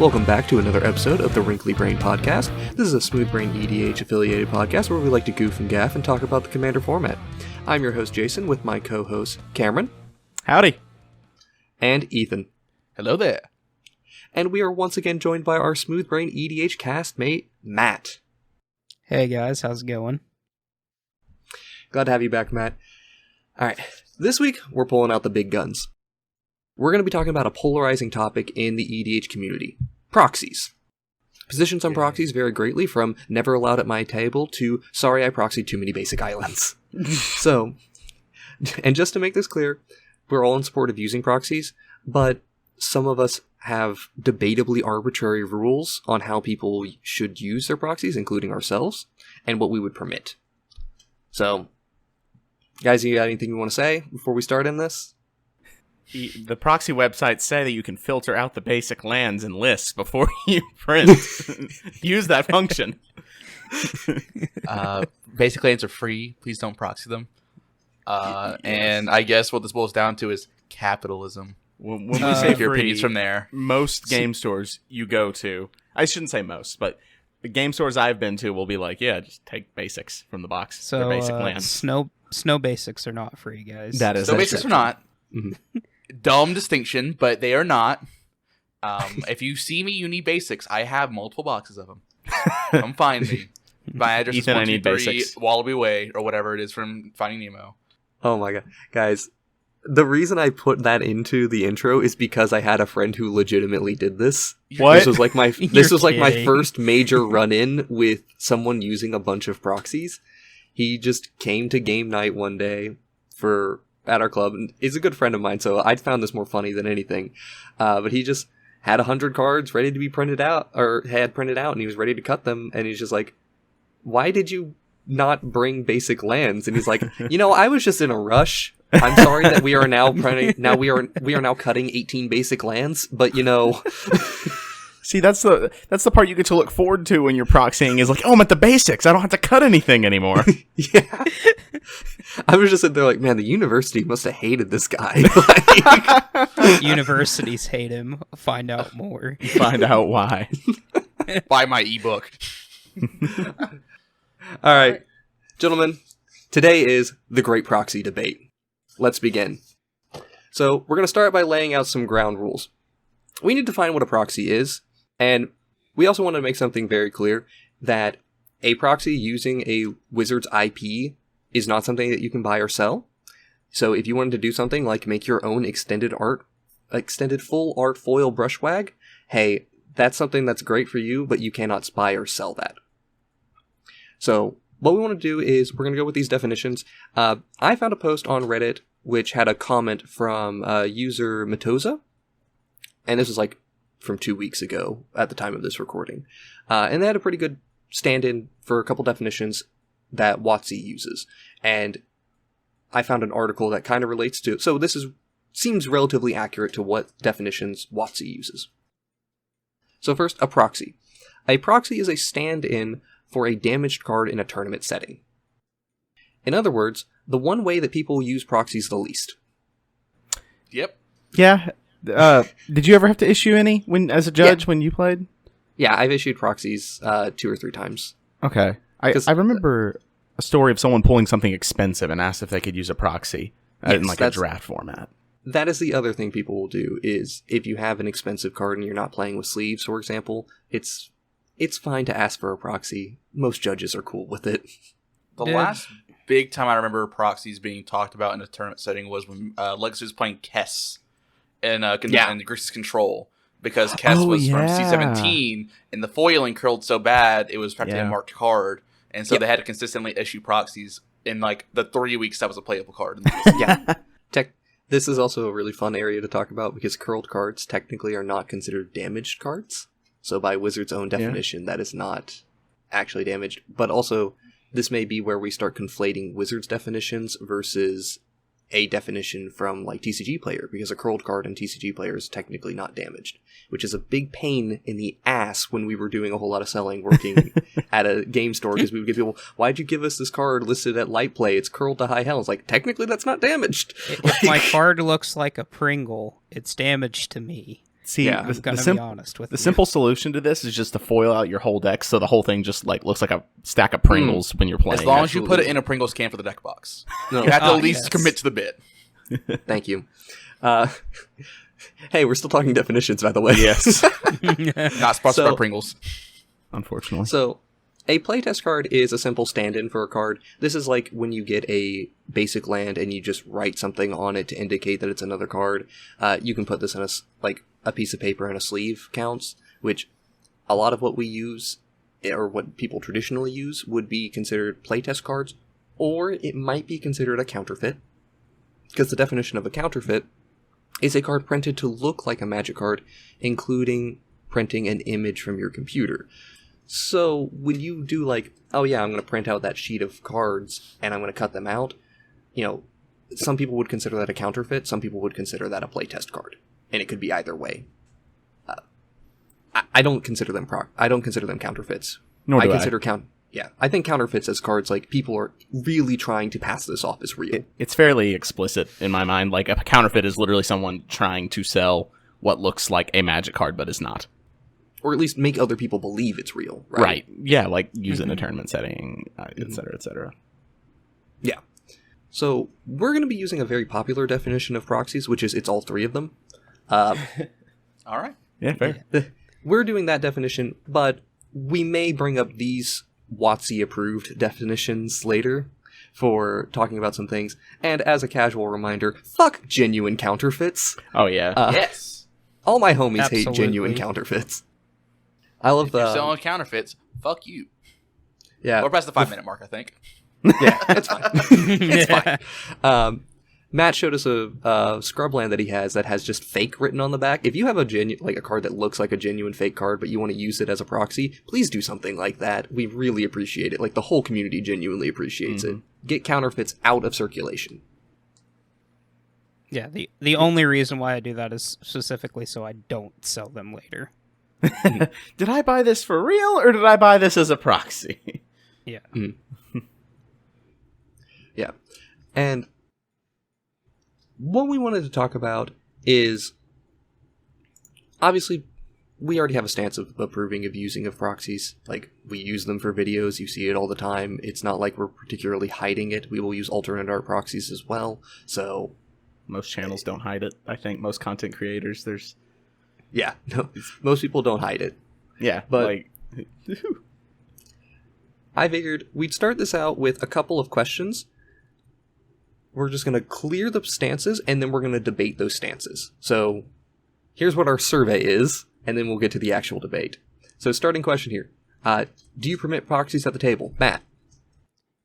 Welcome back to another episode of the Wrinkly Brain Podcast. This is a WrinklyBrainEDH affiliated podcast where we like to goof and gaff and talk about the Commander format. I'm your host Jason with my co-host Cameron. Howdy. And Ethan. Hello there. And we are once again joined by our WrinklyBrainEDH castmate, Matt. Hey guys, how's it going? Glad to have you back, Matt. Alright, this week we're pulling out the big guns. We're going to be talking about a polarizing topic in the EDH community. Proxies. Positions on proxies vary greatly from never allowed at my table to sorry I proxied too many basic islands. So, and just to make this clear, we're all in support of using proxies, but some of us have debatably arbitrary rules on how people should use their proxies, including ourselves, and what we would permit. So, guys, you got anything you want to say before we start in this? The proxy websites say that you can filter out the basic lands and lists before you print. Use that function. Basic lands are free. Please don't proxy them. And I guess what this boils down to is capitalism. When we say your free, opinions from there. Most game stores you go to, I shouldn't say most, but the game stores I've been to will be like, yeah, just take basics from the box. So They're basic lands. Snow basics are not free, guys. That is So basics are not. Mm-hmm. Dumb distinction, but they are not. If you see me, you need basics. I have multiple boxes of them. Come find me. My address Ethan, I is need 123 basics. Wallaby Way, or whatever it is from Finding Nemo. Oh my god. Guys, the reason I put that into the intro is because I had a friend who legitimately did this. What? This was like my kidding. first major run-in with someone using a bunch of proxies. He just came to game night one day at our club, and he's a good friend of mine, so I found this more funny than anything. But he just had 100 cards ready to be printed out, or had printed out, and he was ready to cut them, and he's just like, why did you not bring basic lands? And he's like, I was just in a rush. I'm sorry that we are now we are now cutting 18 basic lands, but See, that's the part you get to look forward to when you're proxying is like, oh, I'm at the basics. I don't have to cut anything anymore. Yeah. I was just sitting there like, man, the university must have hated this guy. Universities hate him. Find out more. Find out why. Buy my ebook. All right, gentlemen, today is the Great Proxy Debate. Let's begin. So we're going to start by laying out some ground rules. We need to define what a proxy is, and we also want to make something very clear that a proxy using a wizard's IP is not something that you can buy or sell. So if you wanted to do something like make your own extended full art foil brushwag, hey, that's something that's great for you, but you cannot buy or sell that. So what we want to do is we're going to go with these definitions. I found a post on Reddit which had a comment from user Matoza, and this was like from 2 weeks ago at the time of this recording. And they had a pretty good stand-in for a couple definitions that WotC uses. And I found an article that kind of relates to... So this seems relatively accurate to what definitions WotC uses. So first, a proxy. A proxy is a stand-in for a damaged card in a tournament setting. In other words, the one way that people use proxies the least. Yep. Yeah. Did you ever have to issue any as a judge when you played? Yeah, I've issued proxies 2 or 3 times. Okay. I remember a story of someone pulling something expensive and asked if they could use a proxy in like a draft format. That is the other thing people will do, is if you have an expensive card and you're not playing with sleeves, for example, it's fine to ask for a proxy. Most judges are cool with it. The last big time I remember proxies being talked about in a tournament setting was when Legacy was playing Kess in Grixis Control. Because Kess was from C17, and the foiling curled so bad, it was practically a marked card. And so they had to consistently issue proxies in like the 3 weeks that was a playable card. Yeah. This is also a really fun area to talk about because curled cards technically are not considered damaged cards. So by Wizard's own definition, that is not actually damaged. But also, this may be where we start conflating Wizard's definitions versus a definition from like TCG Player, because a curled card in TCG Player is technically not damaged, which is a big pain in the ass when we were doing a whole lot of selling working at a game store, because we would get people, why'd you give us this card listed at light play? It's curled to high hell. It's like, technically that's not damaged. If my card looks like a Pringle, it's damaged to me. See, Yeah, I'm the gonna be simple honest with the you. simple solution to this is just to foil out your whole deck, so the whole thing just like looks like a stack of Pringles when you're playing. As long as you put it absolutely. in a Pringles can for the deck box. No, You have to Ah, at least yes. commit to the bit. thank you. Hey, we're still talking definitions, by the way. Yes, Not sponsored So- by Pringles. unfortunately. So, a playtest card is a simple stand-in for a card. This is like when you get a basic land and you just write something on it to indicate that it's another card. You can put this in a piece of paper in a sleeve counts, which a lot of what we use, or what people traditionally use, would be considered playtest cards, or it might be considered a counterfeit. Because the definition of a counterfeit is a card printed to look like a Magic card, including printing an image from your computer. So when you do like, oh yeah, I'm going to print out that sheet of cards and I'm going to cut them out, some people would consider that a counterfeit, some people would consider that a playtest card, and it could be either way. I don't consider them counterfeits. Nor do I. consider I think counterfeits as cards like people are really trying to pass this off as real. It's fairly explicit in my mind. Like a counterfeit is literally someone trying to sell what looks like a Magic card but is not. Or at least make other people believe it's real, right? Right. Yeah, like use it in a tournament setting, et cetera, et cetera. Yeah. So we're going to be using a very popular definition of proxies, which is it's all three of them. All right. Yeah, fair. We're doing that definition, but we may bring up these WotC-approved definitions later for talking about some things. And as a casual reminder, fuck genuine counterfeits. Oh, yeah. Yes. All my homies hate Absolutely. genuine counterfeits. I love If you're the... selling counterfeits, fuck you. Yeah, We're past the 5-minute mark, I think. yeah, it's fine. It's fine. Matt showed us a scrubland that he has that has just fake written on the back. If you have a card that looks like a genuine fake card, but you want to use it as a proxy, please do something like that. We really appreciate it. Like the whole community genuinely appreciates it. Get counterfeits out of circulation. Yeah, the only reason why I do that is specifically so I don't sell them later. Did I buy this for real, or did I buy this as a proxy? Yeah. Yeah. And what we wanted to talk about is, obviously, we already have a stance of approving of using of proxies. Like, we use them for videos, you see it all the time. It's not like we're particularly hiding it. We will use alternate art proxies as well. So, Most channels don't hide it. I think most content creators, yeah, no, most people don't hide it. yeah, But- like, I figured we'd start this out with a couple of questions. We're just going to clear the stances, and then we're going to debate those stances. So, here's what our survey is, and then we'll get to the actual debate. So, starting question here. Do you permit proxies at the table? Matt?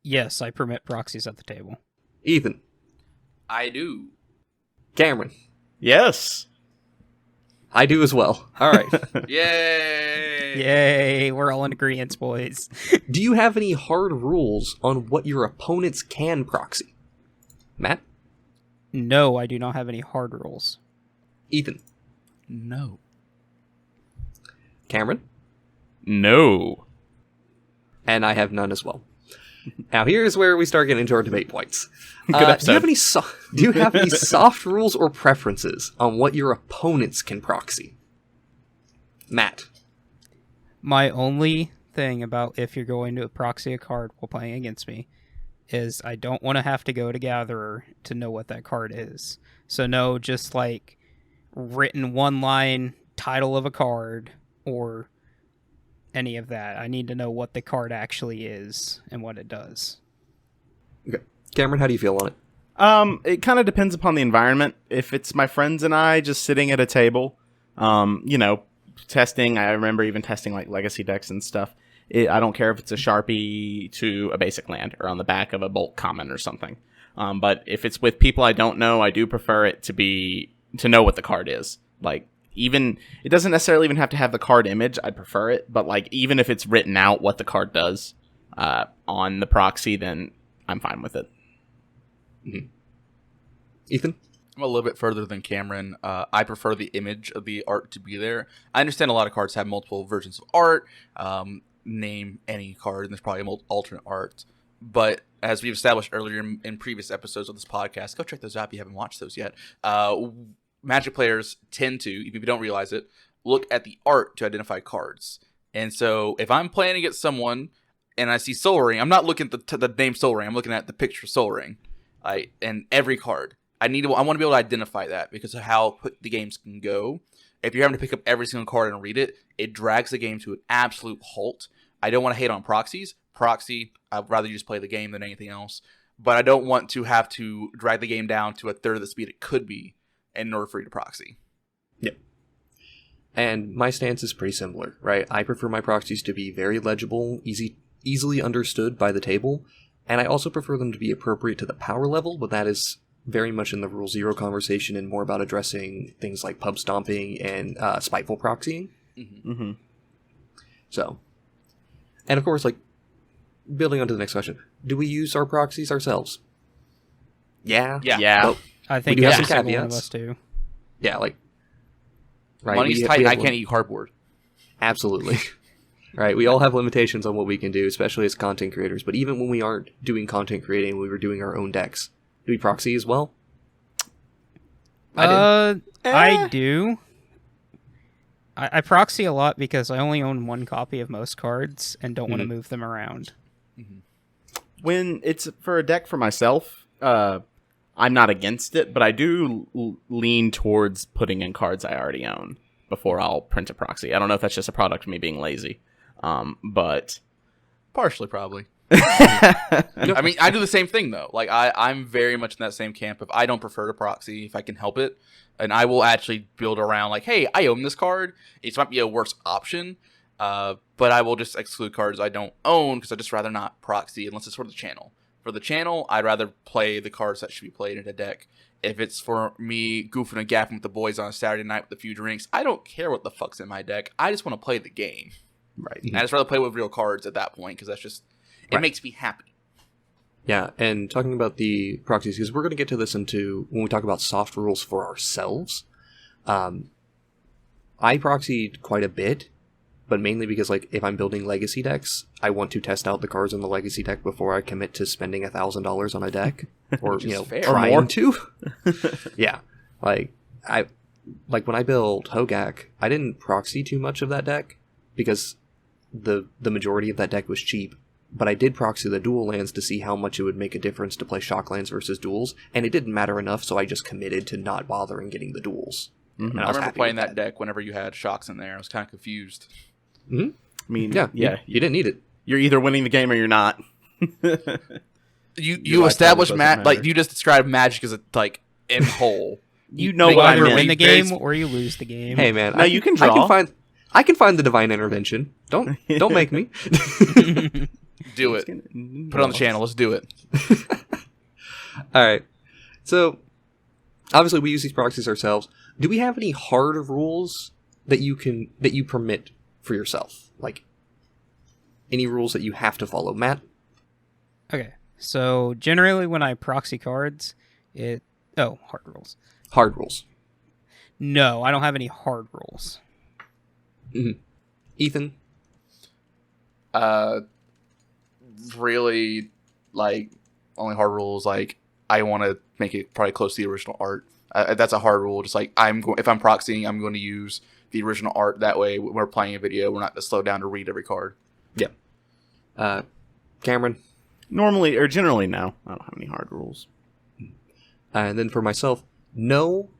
Yes, I permit proxies at the table. Ethan? I do. Cameron? yes. I do as well. All right. Yay! Yay, we're all in agreement, boys. Do you have any hard rules on what your opponents can proxy? Matt? No, I do not have any hard rules. Ethan? No. Cameron? No. And I have none as well. Now, here's where we start getting into our debate points. Good Do you episode. have any do you have any soft rules or preferences on what your opponents can proxy? Matt? My only thing about if you're going to proxy a card while playing against me is I don't want to have to go to Gatherer to know what that card is. So no, just like written one line title of a card or any of that. I need to know what the card actually is and what it does. Okay. Cameron, how do you feel on it? It kind of depends upon the environment. If it's my friends and I just sitting at a table, testing, I remember even testing like legacy decks and stuff. I don't care if it's a Sharpie to a basic land or on the back of a bulk common or something. But if it's with people I don't know, I do prefer it to know what the card is. Like, even, it doesn't necessarily even have to have the card image. I'd prefer it. But like, even if it's written out what the card does on the proxy, then I'm fine with it. Mm-hmm. Ethan? I'm a little bit further than Cameron. I prefer the image of the art to be there. I understand a lot of cards have multiple versions of art. Name any card, and there's probably alternate art. But as we've established earlier in previous episodes of this podcast, go check those out if you haven't watched those yet. Magic players tend to, if you don't realize it, look at the art to identify cards. And so if I'm playing against someone and I see Soul Ring, I'm not looking at the name Soul Ring. I'm looking at the picture Soul Ring, and every card. I want to be able to identify that because of how quick the games can go. If you're having to pick up every single card and read it, it drags the game to an absolute halt. I don't want to hate on proxies. Proxy, I'd rather you just play the game than anything else. But I don't want to have to drag the game down to a third of the speed it could be in order for you to proxy. Yep. And my stance is pretty similar, right? I prefer my proxies to be very legible, easily understood by the table, and I also prefer them to be appropriate to the power level, but that is very much in the Rule Zero conversation and more about addressing things like pub stomping and spiteful proxying. Mm-hmm. Mm-hmm. So, and of course, like, building on to the next question, do we use our proxies ourselves? Yeah. Yeah. I think we do have every some single one of caveats. us do. Yeah, like, right, Money's tight, I can't eat cardboard. Absolutely. Right, we all have limitations on what we can do, especially as content creators, but even when we aren't doing content creating, we were doing our own decks. Do we proxy as well? I do. I proxy a lot because I only own one copy of most cards and don't want to move them around. When it's for a deck for myself, I'm not against it, but I do lean towards putting in cards I already own before I'll print a proxy. I don't know if that's just a product of me being lazy, but Partially, probably. I mean, I do the same thing, though. Like, I'm very much in that same camp. If I don't prefer to proxy, if I can help it, and I will actually build around, like, hey, I own this card. It might be a worse option, but I will just exclude cards I don't own because I'd just rather not proxy unless it's for the channel. For the channel, I'd rather play the cards that should be played in a deck. If it's for me goofing and gaffing with the boys on a Saturday night with a few drinks, I don't care what the fuck's in my deck. I just want to play the game. right. And I just rather play with real cards at that point because that's just... It makes me happy. Yeah, and talking about the proxies, because we're going to get to this into when we talk about soft rules for ourselves. I proxied quite a bit, but mainly because, like, if I'm building legacy decks, I want to test out the cards in the legacy deck before I commit to spending $1,000 on a deck, or fair. trying Or more. to. Yeah, like when I built Hogak, I didn't proxy too much of that deck because the majority of that deck was cheap. But I did proxy the dual lands to see how much it would make a difference to play shock lands versus duals, and it didn't matter enough, so I just committed to not bothering getting the duals. Mm-hmm. And I was remember happy playing with that deck whenever you had shocks in there. I was kind of confused. Mm-hmm. I mean, Yeah, yeah. you didn't need it. You're either winning the game or you're not. You life established probably doesn't like matter. you just described Magic as a like in whole. You know You what I either meant. win the Very game or you lose the game. Hey man, No, you can draw. I can find the divine intervention. Don't make me. Do it. Put it on the channel. Let's do it. All right. So obviously we use these proxies ourselves. Do we have any hard rules that you permit for yourself? Like any rules that you have to follow, Matt? Okay, so generally when I proxy cards, hard rules. Hard rules. No, I don't have any hard rules. Mm-hmm. Ethan? Really, like only hard rules. Like I want to make it probably close to the original art. That's a hard rule. Just like if I'm proxying, I'm going to use the original art. That way, when we're playing a video, we're not going to slow down to read every card. Yeah. Cameron? Normally, or generally now, I don't have any hard rules. And then for myself, no,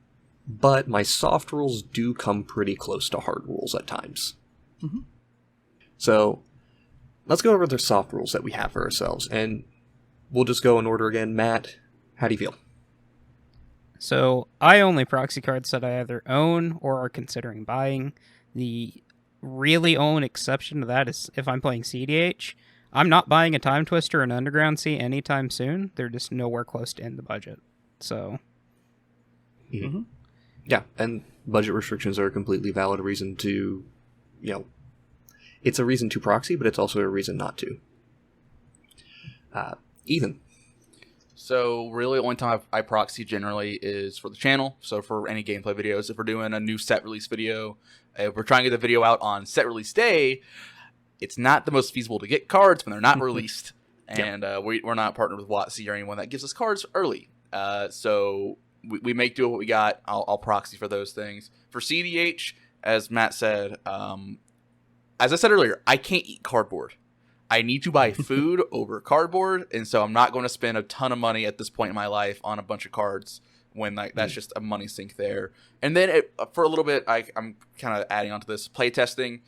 but my soft rules do come pretty close to hard rules at times. Mm-hmm. So let's go over the soft rules that we have for ourselves, and we'll just go in order again. Matt, how do you feel? So I only proxy cards that I either own or are considering buying. The really only exception to that is if I'm playing CDH. I'm not buying a Time Twister or an Underground Sea anytime soon. They're just nowhere close to in the budget. So, Mm-hmm. Yeah, and budget restrictions are a completely valid reason to, it's a reason to proxy, but it's also a reason not to. Ethan? So really, the only time I proxy generally is for the channel. So for any gameplay videos, if we're doing a new set release video, if we're trying to get the video out on set release day, it's not the most feasible to get cards when they're not released. And we're not partnered with WotC or anyone that gives us cards early. So we make do with what we got. I'll proxy for those things. For CDH, as Matt said, as I said earlier, I can't eat cardboard. I need to buy food over cardboard, and so I'm not going to spend a ton of money at this point in my life on a bunch of cards when that's just a money sink there. And then for a little bit, I'm kind of adding on to this playtesting.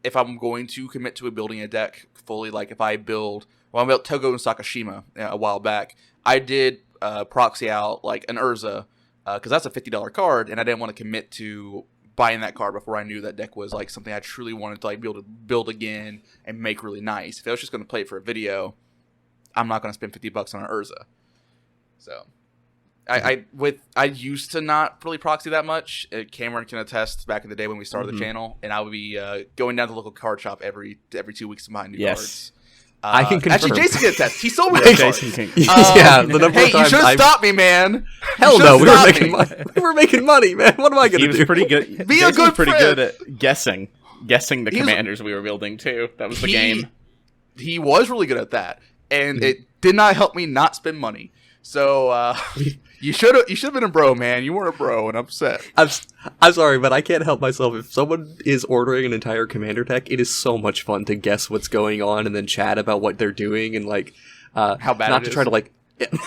If I'm going to commit to building a deck fully, like if I built Togo and Sakashima a while back, I did proxy out like an Urza because that's a $50 card, and I didn't want to commit to buying that card before I knew that deck was like something I truly wanted to like be able to build again and make really nice. If I was just going to play it for a video, I'm not going to spend $50 on an Urza. So I used to not really proxy that much. Cameron can attest back in the day when we started the channel, and I would be going down to the local card shop every 2 weeks to buy new cards. I can confirm. Actually, Jason can attest. He sold me the cards. Yeah, the number hey, of times you should have stopped me, man. Hell no, we were making money. We were making money, man. What am I going to do? He was pretty good. Be a good pretty friend. good at guessing the commanders we were building too. That was the game. He was really good at that, and it did not help me not spend money. So you should have been a bro, man. You weren't a bro, and I'm upset. I'm sorry, but I can't help myself. If someone is ordering an entire commander deck, it is so much fun to guess what's going on and then chat about what they're doing and like how bad not it to is. try to like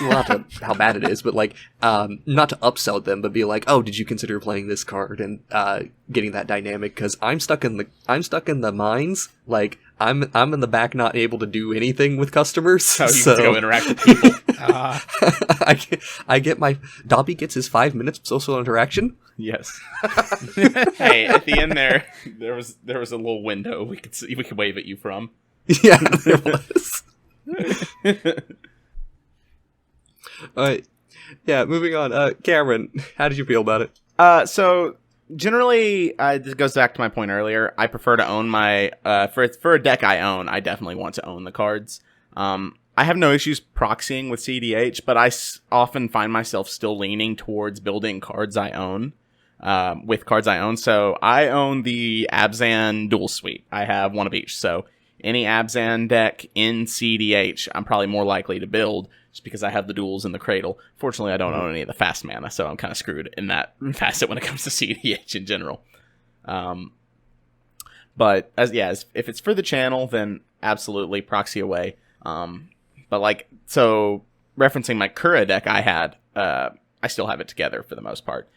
not to how bad it is, but like not to upsell them, but be like, oh, did you consider playing this card and getting that dynamic? Because I'm stuck in the mines. Like I'm in the back, not able to do anything with customers. So you so can go interact with people. I get my Dobby gets his 5 minutes of social interaction. Yes. Hey, at the end there was a little window we could wave at you from. Yeah, there was. All right. Yeah, moving on. Cameron, how did you feel about it? So generally, this goes back to my point earlier. I prefer to own my for a deck I own. I definitely want to own the cards. I have no issues proxying with CDH, but I often find myself still leaning towards building cards I own. With cards I own, so I own the Abzan Dual Suite. I have one of each. So any Abzan deck in CDH, I'm probably more likely to build. Just because I have the duels in the cradle. Fortunately, I don't own any of the fast mana, so I'm kind of screwed in that facet when it comes to CDH in general. But if it's for the channel, then absolutely proxy away. But like, so referencing my Kura deck I had, I still have it together for the most part.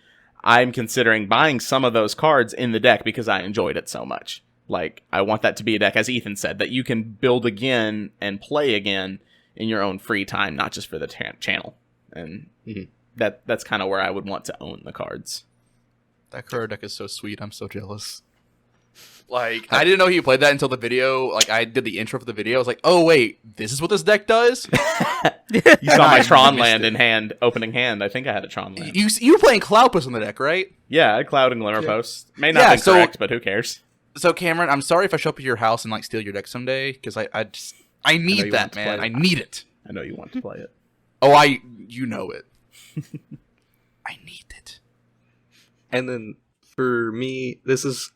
I'm considering buying some of those cards in the deck because I enjoyed it so much. Like, I want that to be a deck, as Ethan said, that you can build again and play again in your own free time, not just for the channel. And that's kind of where I would want to own the cards. That Kura deck is so sweet. I'm so jealous. Like, I didn't know he played that until the video. Like, I did the intro for the video. I was like, oh, wait, this is what this deck does? You saw my Tron land in hand, opening hand. I think I had a Tron land. You were playing Cloudpuss on the deck, right? Yeah, I had Cloud and Glimmerpost. May not be correct, but who cares? So, Cameron, I'm sorry if I show up at your house and, like, steal your deck someday, because I need that, man. I need it. I know you want to play it. Oh, you know it. I need it. And then for me, this is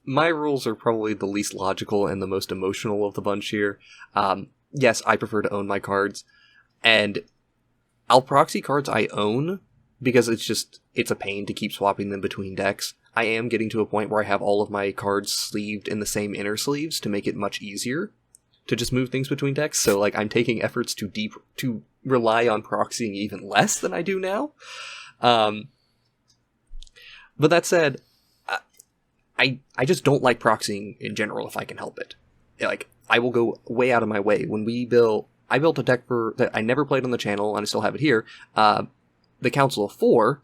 my rules are probably the least logical and the most emotional of the bunch here. Yes, I prefer to own my cards, and I'll proxy cards I own because it's a pain to keep swapping them between decks. I am getting to a point where I have all of my cards sleeved in the same inner sleeves to make it much easier to just move things between decks. So like I'm taking efforts to rely on proxying even less than I do now. But that said, I just don't like proxying in general if I can help it. Like, I will go way out of my way. When I built a deck that I never played on the channel, and I still have it here, the Council of Four.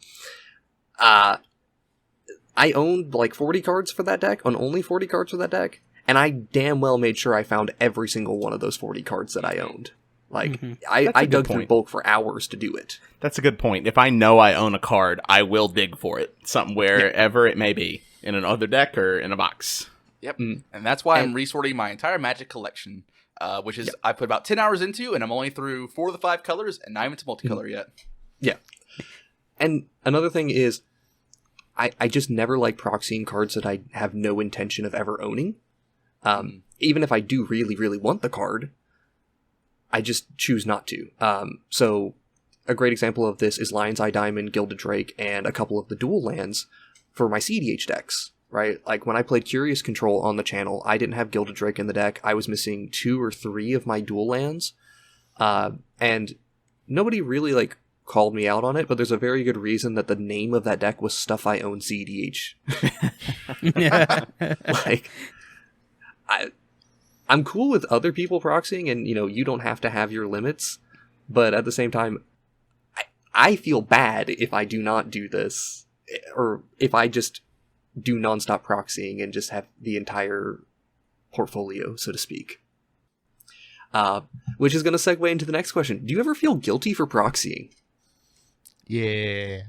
I owned like 40 cards for that deck, on only 40 cards for that deck, and I damn well made sure I found every single one of those 40 cards that I owned. Like, I dug through bulk for hours to do it. That's a good point. If I know I own a card, I will dig for it, wherever it may be, in another deck or in a box. Yep, and that's why I'm resorting my entire Magic collection, which is I put about 10 hours into, and I'm only through 4 of the 5 colors, and not even to multicolor yet. Yeah. And another thing is, I just never like proxying cards that I have no intention of ever owning. Even if I do really, really want the card, I just choose not to. So a great example of this is Lion's Eye Diamond, Gilded Drake, and a couple of the dual lands for my CDH decks, right? Like, when I played Curious Control on the channel, I didn't have Gilded Drake in the deck. I was missing 2 or 3 of my dual lands, and nobody really, like, called me out on it, but there's a very good reason that the name of that deck was Stuff I Own CDH. Like, I'm cool with other people proxying, and, you know, you don't have to have your limits, but at the same time, I feel bad if I do not do this, or if I just do nonstop proxying and just have the entire portfolio, so to speak. Which is going to segue into the next question. Do you ever feel guilty for proxying? Yeah.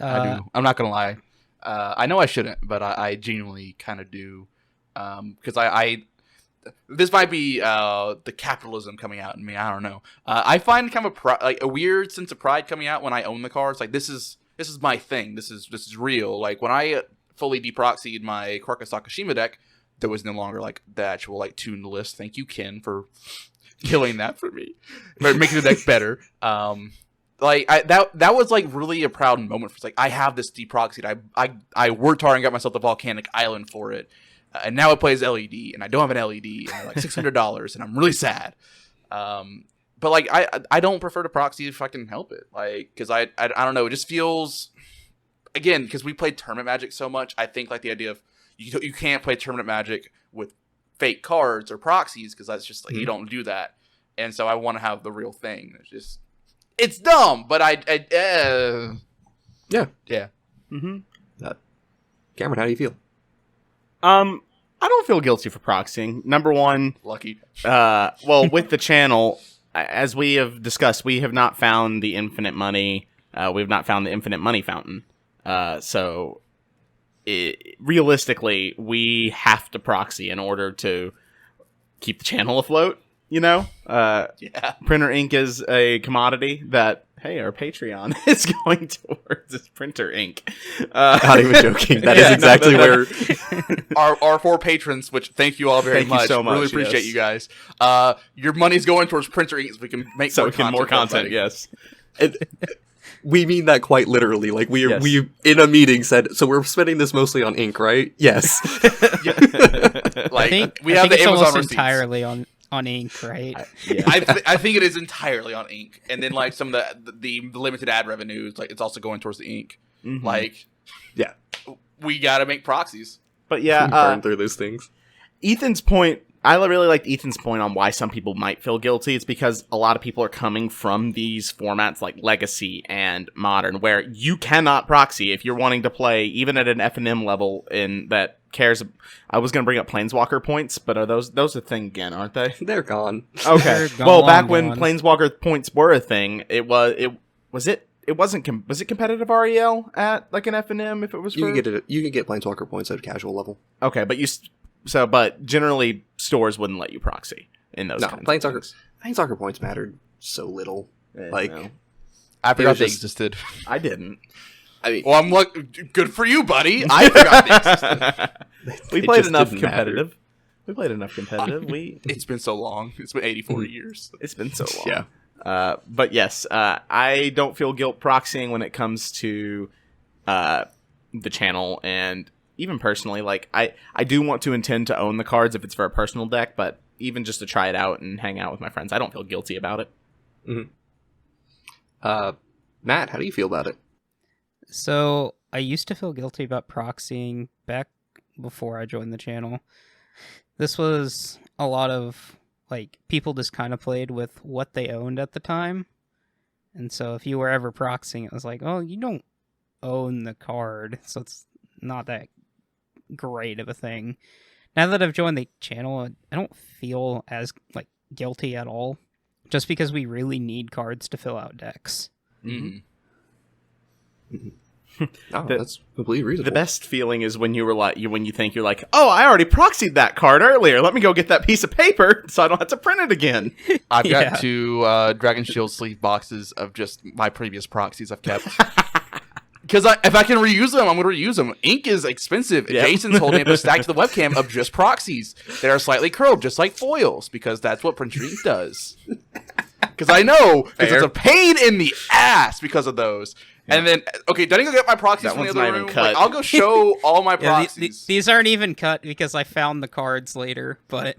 I do. I'm not going to lie. I know I shouldn't, but I genuinely kind of do. Because I this might be the capitalism coming out in me. I don't know. I find kind of a weird sense of pride coming out when I own the cards. Like, this is my thing. This is real. Like, when I fully deproxied my Karka Sakashima deck, there was no longer like the actual like tuned list. Thank you, Ken, for killing that for me, for making the deck better. Like, that was like really a proud moment for like, I have this deproxied. I worked hard and got myself the Volcanic Island for it. And now it plays LED, and I don't have an LED, and they're like $600, and I'm really sad. But like, I don't prefer to proxy if I can help it, like, because I don't know, it just feels, again, because we play Tournament Magic so much, I think like the idea of you can't play Tournament Magic with fake cards or proxies, because that's just like, you don't do that, and so I want to have the real thing. It's dumb, but Yeah. Mm-hmm. Cameron, how do you feel? I don't feel guilty for proxying. Number one, lucky. Well, with the channel, as we have discussed, we have not found the infinite money. We've not found the infinite money fountain. So realistically, we have to proxy in order to keep the channel afloat. You know, yeah. Printer ink is a commodity that, hey, our Patreon is going towards this printer ink. Not even joking. That is exactly where our 4 patrons, which thank you all very much. So much. Really appreciate you guys. Your money's going towards printer ink so we can make more content. Yes. We mean that quite literally. Like, we in a meeting said, so we're spending this mostly on ink, right? Yes. Like, we have the Amazon receipts. Entirely on ink, right? I think it is entirely on ink, and then like some of the limited ad revenues, like it's also going towards the ink. Mm-hmm. Like, yeah, we got to make proxies. But yeah, burn through those things. Ethan's point, I really liked Ethan's point on why some people might feel guilty. It's because a lot of people are coming from these formats like Legacy and Modern, where you cannot proxy if you're wanting to play even at an F&M level in that cares. I was going to bring up Planeswalker points, but are those a thing again, aren't they? They're gone. Okay. Well, back when Planeswalker points were a thing, was it competitive REL at like an F&M if it was? You can get Planeswalker points at a casual level. Okay, but generally stores wouldn't let you proxy in those. No, kinds of things. Planeswalker points mattered so little. I forgot they existed. I didn't. I mean, well, I'm like, good for you, buddy. I forgot they existed. We played enough competitive. We played enough competitive. It's been so long. It's been 84 years. It's been so long. Yeah. But yes, I don't feel guilt proxying when it comes to the channel, and even personally, like I do want to intend to own the cards if it's for a personal deck, but even just to try it out and hang out with my friends, I don't feel guilty about it. Mm-hmm. Matt, how do you feel about it? So I used to feel guilty about proxying back before I joined the channel. This was a lot of like people just kind of played with what they owned at the time. And so if you were ever proxying, it was like, oh, you don't own the card, so it's not that great of a thing. Now that I've joined the channel, I don't feel as like guilty at all, just because we really need cards to fill out decks. Mm-hmm. Oh, that's completely reasonable. The best feeling is when when you think you're like, oh, I already proxied that card earlier. Let me go get that piece of paper so I don't have to print it again. I've got 2 Dragon Shield sleeve boxes of just my previous proxies I've kept. Because if I can reuse them, I'm going to reuse them. Ink is expensive. Yep. Jason's holding up a stack to the webcam of just proxies that are slightly curved, just like foils, because that's what printer ink does. Because I know because Fair. it's a pain in the ass because of those. Yeah. And then, okay, don't even get my proxies That from the one's other not room. even cut. Like, I'll go show all my Yeah, proxies. these aren't even cut because I found the cards later, but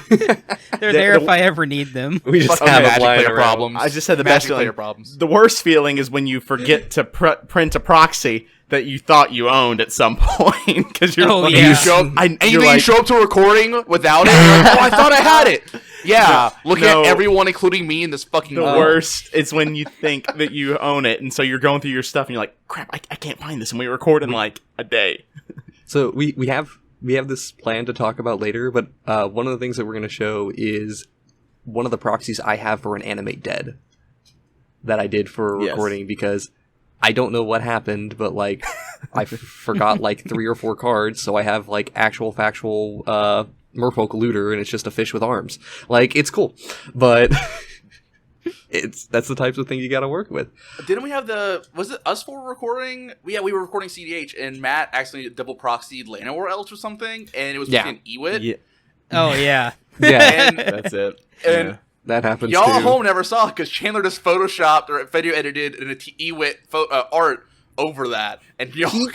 they're there if I ever need them. We just Fucking have Magic a line player around. problems. I just said the Magic best feeling. player problems. The worst feeling is when you forget to print a proxy that you thought you owned at some point because you're Oh, like, yeah. You show up, and you're you like, show up to a recording without it. You're like, oh, I thought I had it. Yeah, looking no. at everyone, including me, in this fucking. the worst is when you think that you own it, and so you're going through your stuff, and you're like, crap, I can't find this, and we record in like a day. So we have this plan to talk about later, but one of the things that we're going to show is one of the proxies I have for an Animate Dead that I did for Yes. recording because I don't know what happened, but like I forgot like 3 or 4 cards, so I have like actual factual Merfolk Looter, and it's just a fish with arms. Like, it's cool, but that's the types of thing you got to work with. Didn't we have was it us 4 recording? Yeah, we were recording CDH, and Matt accidentally double proxied Llanowar Elves or something, and it was fucking Ewit. Yeah, Oh yeah, Yeah, And, that's it. and Yeah. that happens y'all too. at home never saw because Chandler just photoshopped or video edited an Ewit art over that, and y'all He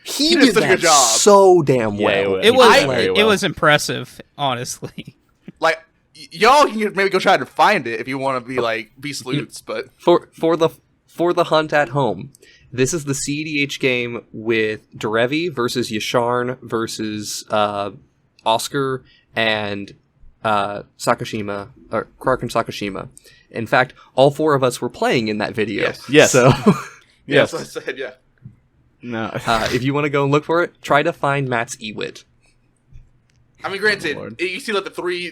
he did such a good job. so damn Yeah, well. it it was did very it well. was impressive, honestly. Like, y'all can maybe go try to find it if you want to be sleuths, but For the hunt at home, this is the CDH game with Derevi versus Yasharn versus Oscar and Sakashima, or Clark and Sakashima. In fact, all 4 of us were playing in that video. Yes. So yes, I said yeah. No. if you want to go and look for it, try to find Matt's Ewit. I mean, granted, Lord. you see like the three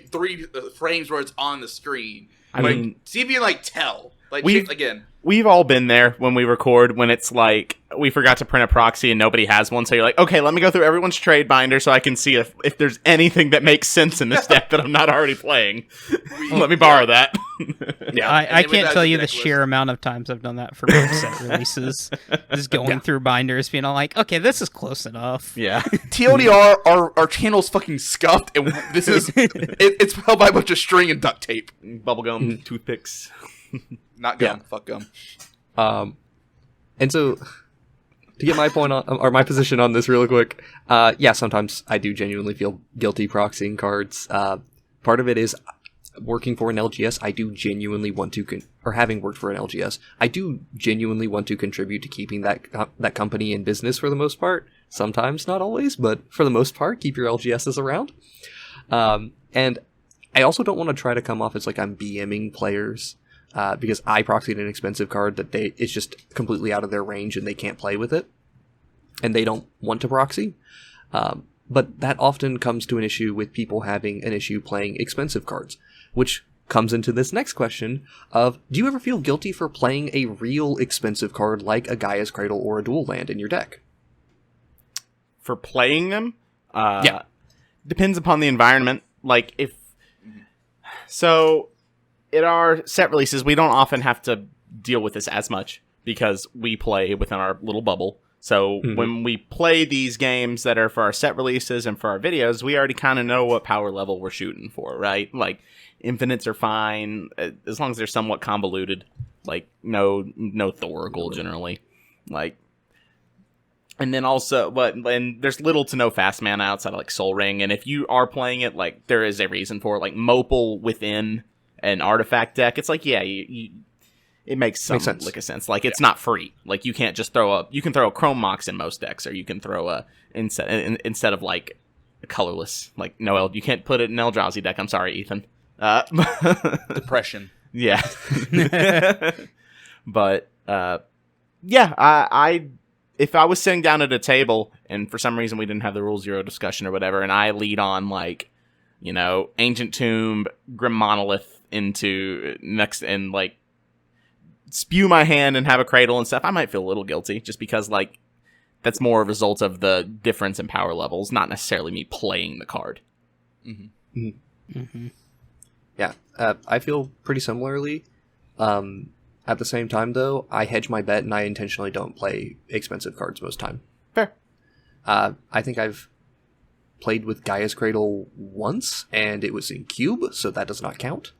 frames where it's on the screen. I Like, mean, see if you can tell. Like, We've- again. We've all been there when we record, when it's like we forgot to print a proxy and nobody has one, so you're like, okay, let me go through everyone's trade binder so I can see if there's anything that makes sense in this deck that I'm not already playing. Let me borrow that. Yeah. I then we can't got tell the you the deck list. sheer amount of times I've done that for both set releases. Just going through binders, being all like, okay, this is close enough. Yeah. TLDR, our channel's fucking scuffed, and this is it's held by a bunch of string and duct tape. Bubblegum, toothpicks. Not gum. Fuck gum. And so, to get my point on, or my position on this real quick, yeah, sometimes I do genuinely feel guilty proxying cards. Part of it is working for an LGS. I do genuinely want to, or having worked for an LGS, I do genuinely want to contribute to keeping that company in business for the most part. Sometimes, not always, but for the most part, keep your LGSs around. And I also don't want to try to come off as like I'm BMing players. Because I proxied an expensive card that it's just completely out of their range and they can't play with it, and they don't want to proxy. But that often comes to an issue with people having an issue playing expensive cards, which comes into this next question of, do you ever feel guilty for playing a real expensive card like a Gaia's Cradle or a Dual Land in your deck? For playing them, Yeah. depends upon the environment. Like if so. In our set releases, we don't often have to deal with this as much because we play within our little bubble. So when we play these games that are for our set releases and for our videos, we already kind of know what power level we're shooting for, right? Like, infinites are fine as long as they're somewhat convoluted. Like, no Thoracle generally. Like, and then also, and there's little to no fast mana outside of like Soul Ring. And if you are playing it, like, there is a reason for it. Like, Mopal within an artifact deck, it's like, yeah, it makes some sense. lick of sense. Like, it's not free. Like, you can't just you can throw a Chrome Mox in most decks, or you can throw instead of like a colorless, like no, you can't put it in an Eldrazi deck. I'm sorry, Ethan. Depression. Yeah. But yeah, I if I was sitting down at a table and for some reason we didn't have the Rule Zero discussion or whatever, and I lead on like, Ancient Tomb, Grim Monolith into next, and like spew my hand and have a cradle and stuff, I might feel a little guilty just because like that's more a result of the difference in power levels, not necessarily me playing the card. Mm-hmm. Mm-hmm. Yeah, I feel pretty similarly. At the same time, though, I hedge my bet and I intentionally don't play expensive cards most time. Fair. I think I've played with Gaia's Cradle once, and it was in Cube, so that does not count.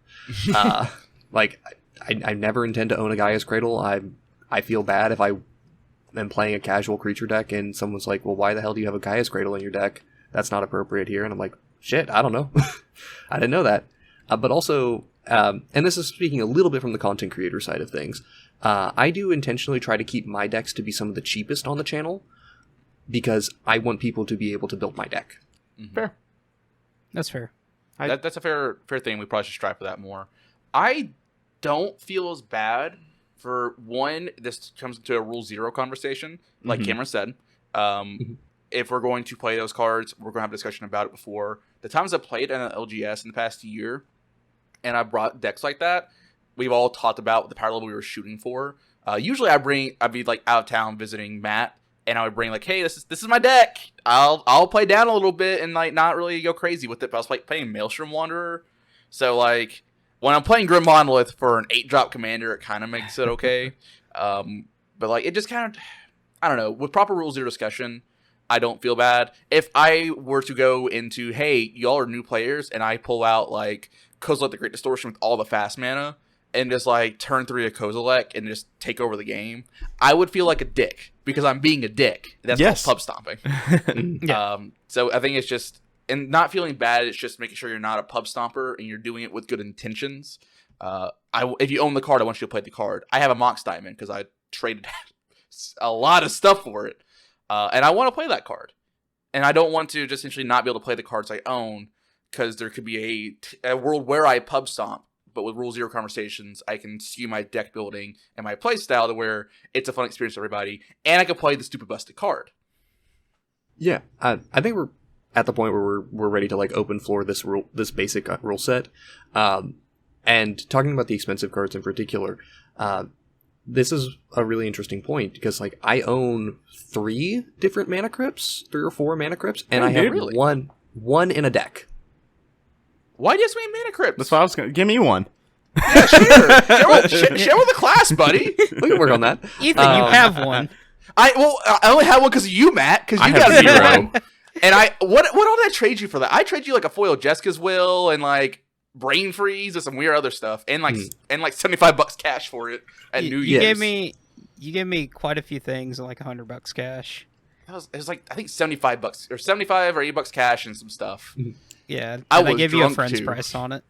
Like, I never intend to own a Gaia's Cradle. I feel bad if I am playing a casual creature deck and someone's like, well, why the hell do you have a Gaia's Cradle in your deck? That's not appropriate here. And I'm like, shit, I don't know. I didn't know that. But also, and this is speaking a little bit from the content creator side of things, I do intentionally try to keep my decks to be some of the cheapest on the channel because I want people to be able to build my deck. Mm-hmm. Fair. That's fair. That's a fair thing. We probably should strive for that more. I don't feel as bad for one. This comes into a Rule 0 conversation, like Cameron said. If we're going to play those cards, we're going to have a discussion about it before. The times I played in an LGS in the past year, and I brought decks like that, we've all talked about the power level we were shooting for. Usually I'd be like out of town visiting Matt, and I would bring like, hey, this is my deck. I'll play down a little bit and like not really go crazy with it. But I was like playing Maelstrom Wanderer, so like when I'm playing Grim Monolith for an 8-drop commander, it kind of makes it okay. But like it just kind of, I don't know. With proper Rule 0 discussion, I don't feel bad. If I were to go into, hey, y'all are new players, and I pull out like Kozilek the Great Distortion with all the fast mana, and just like turn 3 a Kozilek and just take over the game, I would feel like a dick because I'm being a dick. That's called pub stomping. So I think it's just, and not feeling bad, it's just making sure you're not a pub stomper and you're doing it with good intentions. If you own the card, I want you to play the card. I have a Mox Diamond because I traded a lot of stuff for it. And I want to play that card. And I don't want to just essentially not be able to play the cards I own because there could be a world where I pub stomp. But with Rule 0 conversations, I can skew my deck building and my play style to where it's a fun experience for everybody, and I can play the stupid busted card. Yeah, I think we're at the point where we're ready to like open floor this basic rule set. And talking about the expensive cards in particular, this is a really interesting point because like I own 3 different mana crypts, 3 or 4 mana crypts, and I have one in a deck. Why do you have so many mana crypts? That's why I was going to... Give me one. Yeah, sure. Share with the class, buddy. We can work on that. Ethan, you have one. I only have one because of you, Matt, because you got 0. And what all did I trade you for that? I trade you like a foil Jessica's Will and like Brain Freeze and some weird other stuff and like $75 cash for it at New Year's. You gave me quite a few things and like $100 cash. It was like I think $75 or 75 or $80 cash and some stuff. Yeah, I gave you a friend's price on it.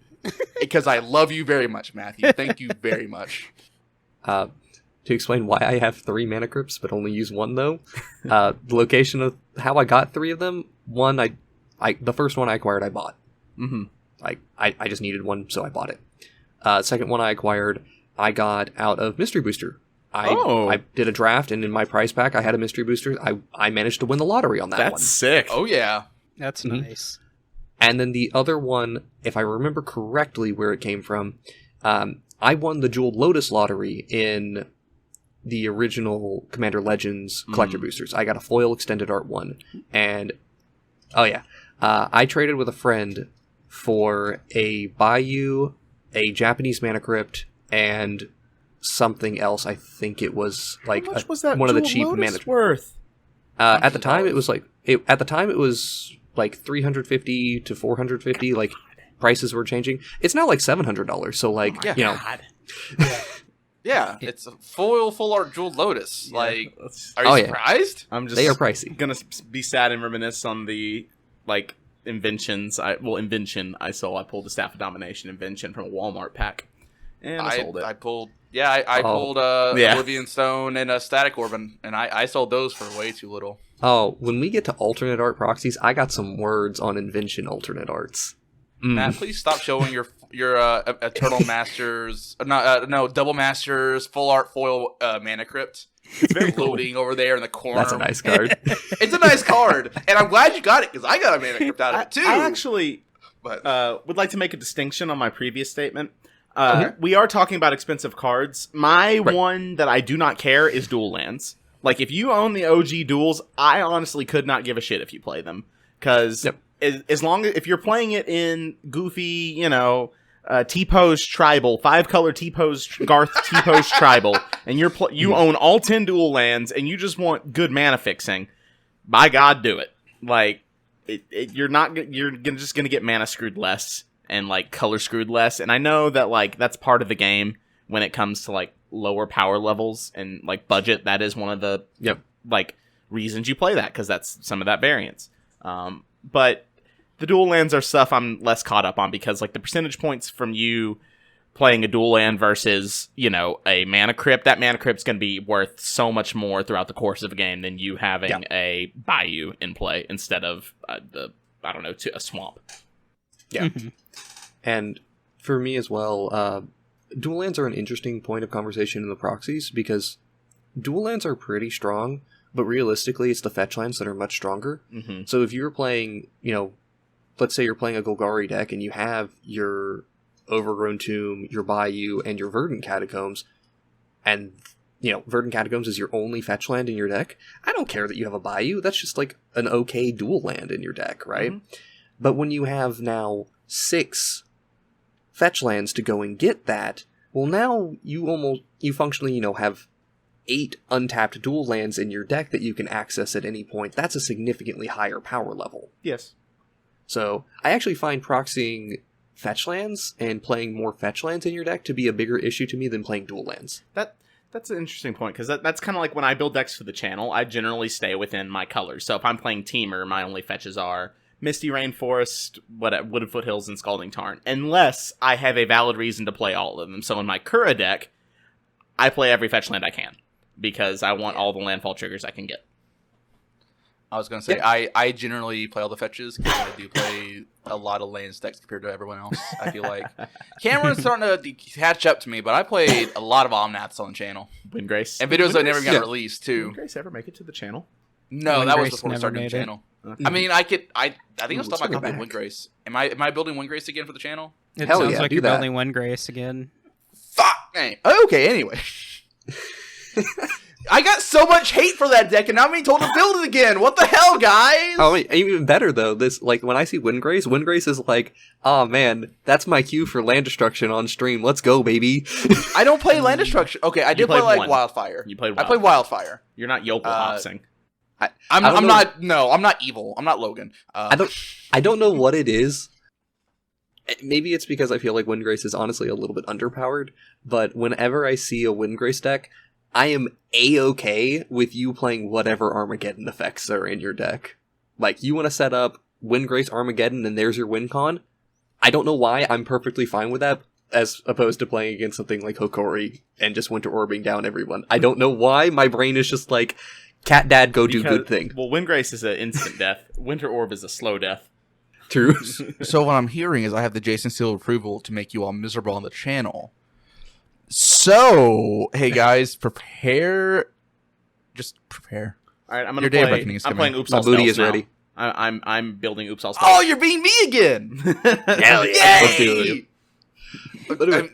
Because I love you very much, Matthew. Thank you very much. To explain why I have 3 mana crypts but only use 1 though, the location of how I got 3 of them. One, the first one I acquired, I bought. Like I just needed one, so I bought it. Second one I acquired, I got out of Mystery Booster. I did a draft, and in my prize pack, I had a Mystery Booster. I managed to win the lottery on that one. That's sick. Oh yeah, that's nice. And then the other one, if I remember correctly where it came from, I won the Jeweled Lotus lottery in the original Commander Legends collector boosters. I got a foil extended art one. And, I traded with a friend for a Bayou, a Japanese Mana Crypt, and something else. I think it was like how much was that one of the Jeweled cheap Lotus mana worth? At the time, it was like like $350 to $450. Like prices were changing. It's now like $700. So like yeah, it's a full art Jeweled Lotus. Yeah, like, are you surprised? They are pricey. Gonna be sad and reminisce on the like inventions. I pulled the Staff of Domination invention from a Walmart pack, and I sold it. I pulled Oblivion Stone and a Static Orban, and I sold those for way too little. Oh, when we get to alternate art proxies, I got some words on invention alternate arts. Matt, please stop showing your Eternal Masters, Double Masters, full art foil Mana Crypt. It's very floating over there in the corner. That's a nice card. It's a nice card, and I'm glad you got it because I got a Mana Crypt out of it too. I actually would like to make a distinction on my previous statement. Okay. We are talking about expensive cards. My one that I do not care is Dual Lands. Like, if you own the OG duels, I honestly could not give a shit if you play them. Because as long as if you're playing it in goofy, T-Pose Tribal, 5-color T-Pose Garth T-Pose Tribal, and you own all 10 dual lands, and you just want good mana fixing, by God, do it. Like, you're just gonna get mana screwed less. and like color screwed less. And I know that like that's part of the game when it comes to like lower power levels and like budget. That is one of the like reasons you play that, because that's some of that variance. But the dual lands are stuff I'm less caught up on, because like the percentage points from you playing a dual land versus, you know, a mana crypt, that mana crypt's going to be worth so much more throughout the course of a game than you having a bayou in play instead of a swamp. Yeah. And for me as well, dual lands are an interesting point of conversation in the proxies, because dual lands are pretty strong, but realistically it's the fetch lands that are much stronger. So if you're playing, you know, let's say you're playing a Golgari deck and you have your Overgrown Tomb, your Bayou, and your Verdant Catacombs, and, you know, Verdant Catacombs is your only fetch land in your deck, I don't care that you have a Bayou. That's just like an okay dual land in your deck, right? But when you have now 6 fetch lands to go and get that, well, now you functionally, you know, have 8 untapped dual lands in your deck that you can access at any point. That's a significantly higher power level. Yes. So I actually find proxying fetch lands and playing more fetch lands in your deck to be a bigger issue to me than playing dual lands. That's an interesting point, because that's kind of like when I build decks for the channel, I generally stay within my colors. So if I'm playing Teamer, my only fetches are Misty Rainforest, Wooded Foothills, and Scalding Tarn, unless I have a valid reason to play all of them. So in my Kura deck, I play every fetch land I can, because I want all the landfall triggers I can get. I was going to say, I generally play all the fetches, because I do play a lot of land stacks compared to everyone else. I feel like Cameron's starting to catch up to me, but I played a lot of Omnaths on the channel. Windgrace. And videos that never got released, too. Did Windgrace ever make it to the channel? No, that was before we started never doing the made channel. I mean, I think I'll stop my copy of Windgrace. Am I building Windgrace again for the channel? It Hell sounds yeah, like do you're that. building Windgrace again. Fuck! Hey. Okay, anyway. I got so much hate for that deck, and now I'm being told to build it again. What the hell, guys? Oh, wait, even better though. This, like, when I see Windgrace is like, oh man, that's my cue for land destruction on stream. Let's go, baby. I don't play land destruction. Okay, I did play like one. Wildfire. You played I played Wildfire. You're not yokel hoxing. I'm not evil. I'm not Logan. I don't know what it is. Maybe it's because I feel like Windgrace is honestly a little bit underpowered, but whenever I see a Windgrace deck, I am A-okay with you playing whatever Armageddon effects are in your deck. Like, you want to set up Windgrace Armageddon and there's your win con? I don't know why, I'm perfectly fine with that, as opposed to playing against something like Hokori and just Winter Orbing down everyone. I don't know why, my brain is just like, cat dad, go do good thing. Well, Windgrace is an instant death. Winter Orb is a slow death. True. So what I'm hearing is I have the Jason seal of approval to make you all miserable on the channel. So, hey guys, prepare. Just prepare. All right, I'm Your gonna day of reckoning is I'm coming. playing Oops My All booty Stealth is now. ready. I'm building Oops All Stealth. Oh, you're being me again! Hell yeah! Yay! Let's do it.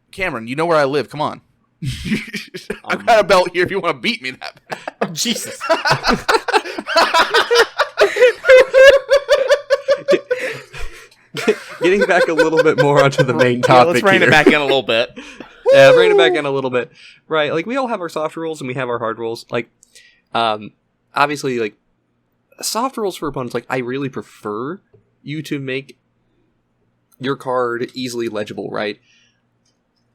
Cameron, you know where I live. Come on. I've got a belt here if you want to beat me that bad. Oh, Jesus. Getting back a little bit more onto the main topic. Let's rein here. it back in a little bit. Yeah, bring it back in a little bit. Right, like, we all have our soft rules and we have our hard rules. Like, obviously, like, soft rules for opponents, like, I really prefer you to make your card easily legible, right?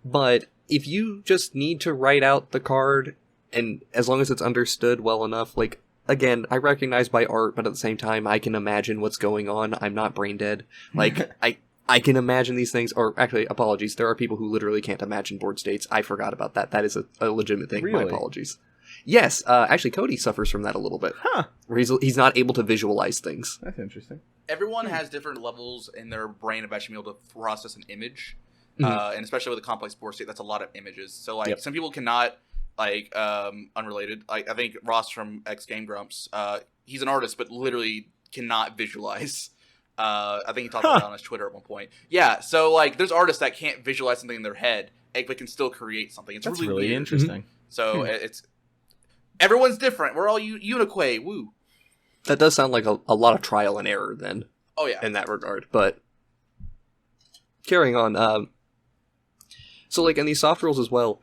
But if you just need to write out the card, and as long as it's understood well enough, like, again, I recognize by art, but at the same time, I can imagine what's going on. I'm not brain dead. Like, I can imagine these things, or actually, apologies, there are people who literally can't imagine board states. I forgot about that. That is a legitimate thing. Really? My apologies. Yes, actually, Cody suffers from that a little bit. Huh. Where he's not able to visualize things. That's interesting. Everyone has different levels in their brain of actually being able to process an image. And especially with a complex board state, that's a lot of images. So, like, some people cannot, like, unrelated. Like, I think Ross from X Game Grumps, he's an artist, but literally cannot visualize. I think he talked about it on his Twitter at one point. Yeah, so, like, there's artists that can't visualize something in their head, but can still create something. It's That's really really weird. interesting. So, it's... Everyone's different. We're all unique. Woo. That does sound like a lot of trial and error, then, Oh, yeah. in that regard. But, carrying on, so, like, in these soft rules as well,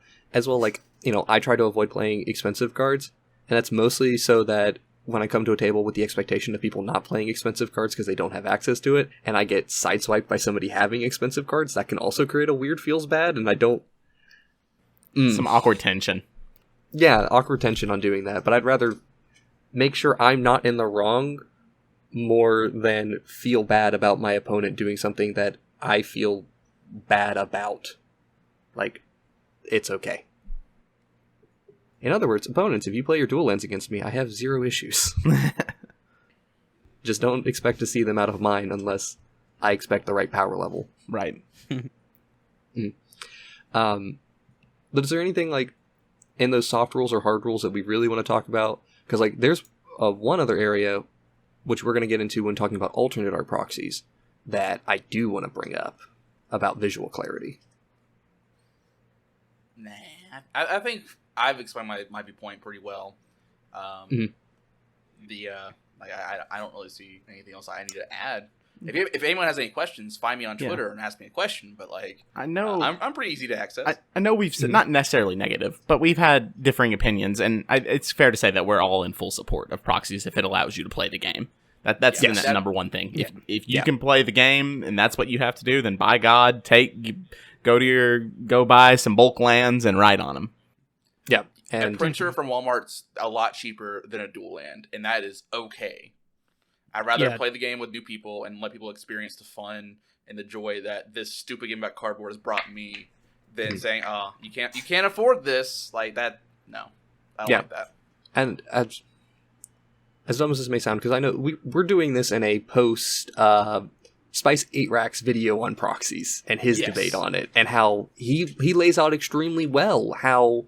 like, you know, I try to avoid playing expensive cards, and that's mostly so that when I come to a table with the expectation of people not playing expensive cards because they don't have access to it, and I get sideswiped by somebody having expensive cards, that can also create a weird feels bad, and I don't... Some awkward tension. Yeah, awkward tension on doing that, but I'd rather make sure I'm not in the wrong more than feel bad about my opponent doing something that I feel bad about. Like, it's okay. In other words, opponents, if you play your dual lands against me, I have zero issues. Just don't expect to see them out of mine unless I expect the right power level. Right. But is there anything, like, in those soft rules or hard rules that we really want to talk about? Because, like, there's one other area, which we're going to get into when talking about alternate art proxies, that I do want to bring up about visual clarity. Nah. I think I've explained my point pretty well. I don't really see anything else I need to add. If anyone has any questions, find me on Twitter and ask me a question. But like, I know I'm pretty easy to access. I know we've said, not necessarily negative, but we've had differing opinions, and it's fair to say that we're all in full support of proxies if it allows you to play the game. That's the number one thing. If you can play the game and that's what you have to do, then by God, go buy some bulk lands and ride on them. Yeah, and a printer from Walmart's a lot cheaper than a dual land, and that is okay. I'd rather play the game with new people and let people experience the fun and the joy that this stupid game about cardboard has brought me than saying, "Oh, you can't afford this." Like that. No, I don't like that. And as dumb as this may sound, because I know we're doing this in a post Spice 8 Racks video on proxies and his debate on it, and how he lays out extremely well how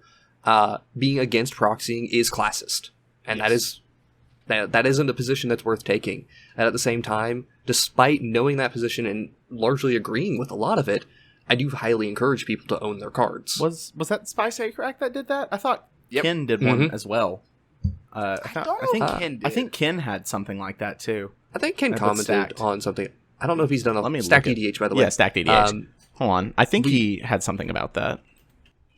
being against proxying is classist, and that isn't a position that's worth taking. And at the same time, despite knowing that position and largely agreeing with a lot of it, I do highly encourage people to own their cards. Was that Spice 8 Rack that did that? I thought Ken did one as well. I think Ken had something like that too. I think Ken commented on something. I don't know if he's done a Stacked EDH, by the way. Yeah, Stacked EDH. Hold on. I think he had something about that.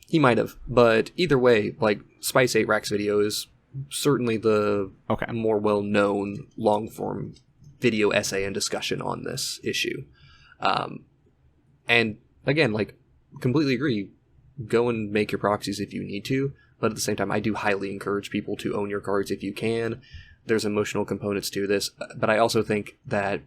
He might have. But either way, like, Spice 8 Racks video is certainly the more well-known long-form video essay and discussion on this issue. And again, like, completely agree. Go and make your proxies if you need to. But at the same time, I do highly encourage people to own your cards if you can. There's emotional components to this. But I also think that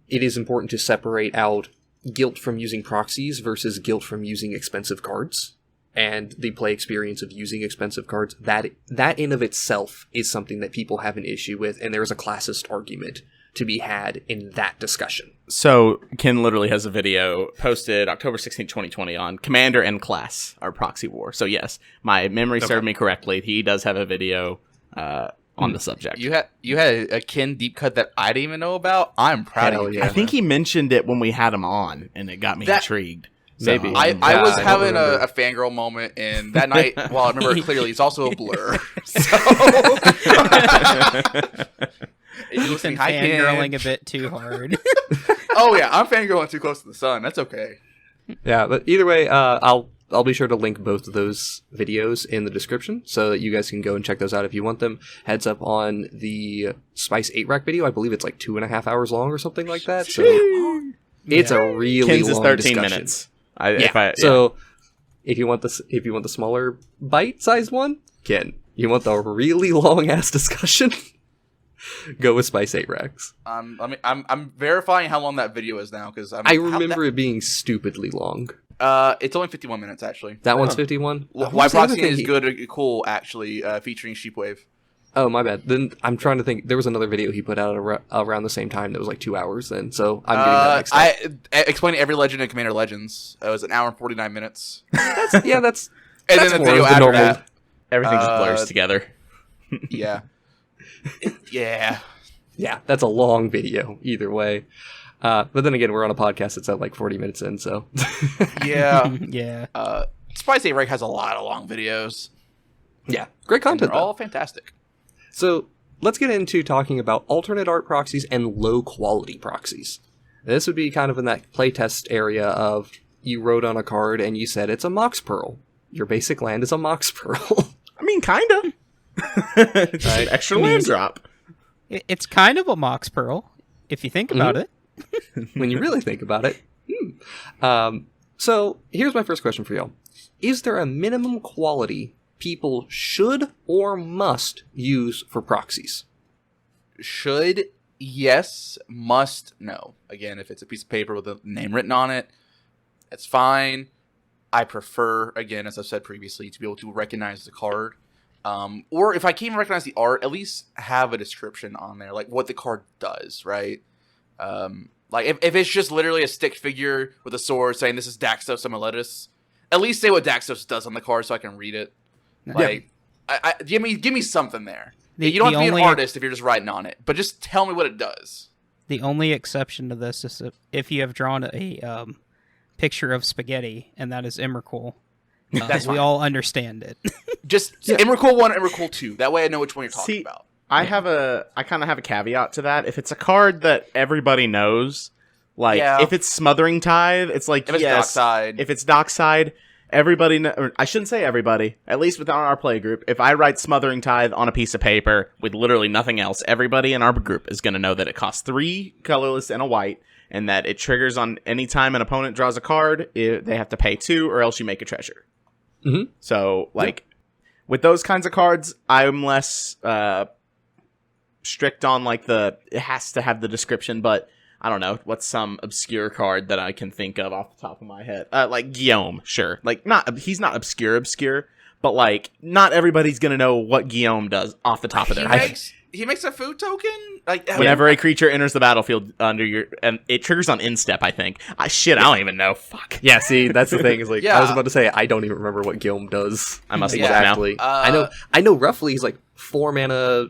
it is important to separate out guilt from using proxies versus guilt from using expensive cards. And the play experience of using expensive cards, that in of itself is something that people have an issue with, and there's a classist argument to be had in that discussion. So, Ken literally has a video posted October 16, 2020 on Commander and Class, our proxy war. So yes, my memory served me correctly. He does have a video on the subject. You had a Ken deep cut that I didn't even know about? I'm proud of you. Yeah. I think he mentioned it when we had him on, and it got me intrigued. Maybe. I was having a fangirl moment, and that night, well, I remember it clearly, it's also a blur. So... You've been fangirling a bit too hard. Oh, yeah, I'm fangirling too close to the sun. That's okay. Yeah, but either way, I'll be sure to link both of those videos in the description so that you guys can go and check those out if you want them. Heads up on the Spice 8 Rack video. I believe it's like 2.5 hours long or something like that. So it's a really Ken's long is 13 discussion. Minutes. So if you want the smaller bite-sized one, Ken. You want the really long-ass discussion? Go with Spice 8 Racks. I'm verifying how long that video is now because I remember it being stupidly long. It's only 51 minutes actually. That one's 51. Why Proxy is good, cool actually, featuring Sheepwave. Oh, my bad. Then I'm trying to think. There was another video he put out around the same time that was like 2 hours then, so I'm getting that next time. I explained every legend in Commander Legends. It was 1 hour and 49 minutes. That's and then the video after normal. that. Everything just blurs together. Yeah. Yeah, that's a long video, either way. But then again, we're on a podcast that's at like 40 minutes in, so... Yeah. Spice 8 Rake has a lot of long videos. Yeah, great content, they're all fantastic. So, let's get into talking about alternate art proxies and low-quality proxies. This would be kind of in that playtest area of you wrote on a card and you said it's a Mox Pearl. Your basic land is a Mox Pearl. I mean, kinda. Just an extra land drop. It's kind of a Mox Pearl, if you think about it. When you really think about it. So here's my first question for y'all. Is there a minimum quality people should or must use for proxies? Should, yes. Must, no. Again, if it's a piece of paper with a name written on it, that's fine. I prefer, again, as I've said previously, to be able to recognize the card. Or if I can't even recognize the art, at least have a description on there, like what the card does, right? Like if it's just literally a stick figure with a sword saying this is Daxos Amuletus, at least say what Daxos does on the card so I can read it. Like, give me something there. You don't have to be an artist if you're just writing on it, but just tell me what it does. The only exception to this is if you have drawn a picture of spaghetti, and that is Emrakul. We all understand it. Just Emrakul 1, Emrakul 2. That way I know which one you're talking about. I kind of have a caveat to that. If it's a card that everybody knows, like if it's Smothering Tithe, it's like if it's Dockside. If it's Dockside, everybody. Or I shouldn't say everybody. At least within our play group, if I write Smothering Tithe on a piece of paper with literally nothing else, everybody in our group is going to know that it costs 3 colorless and a white, and that it triggers on any time an opponent draws a card. They have to pay 2, or else you make a treasure. Mm-hmm. So with those kinds of cards, I'm less strict on like it has to have the description, but I don't know, what's some obscure card that I can think of off the top of my head? Like Guillaume, sure. Like he's not obscure, but like not everybody's gonna know what Guillaume does off the top of their head. He makes a food token? Like whenever a creature enters the battlefield under your, and it triggers on instep, I think. I don't even know. Fuck. Yeah, see, that's the thing. Is like I was about to say, I don't even remember what Guillaume does. I must exactly. Now. I know roughly he's like 4 mana.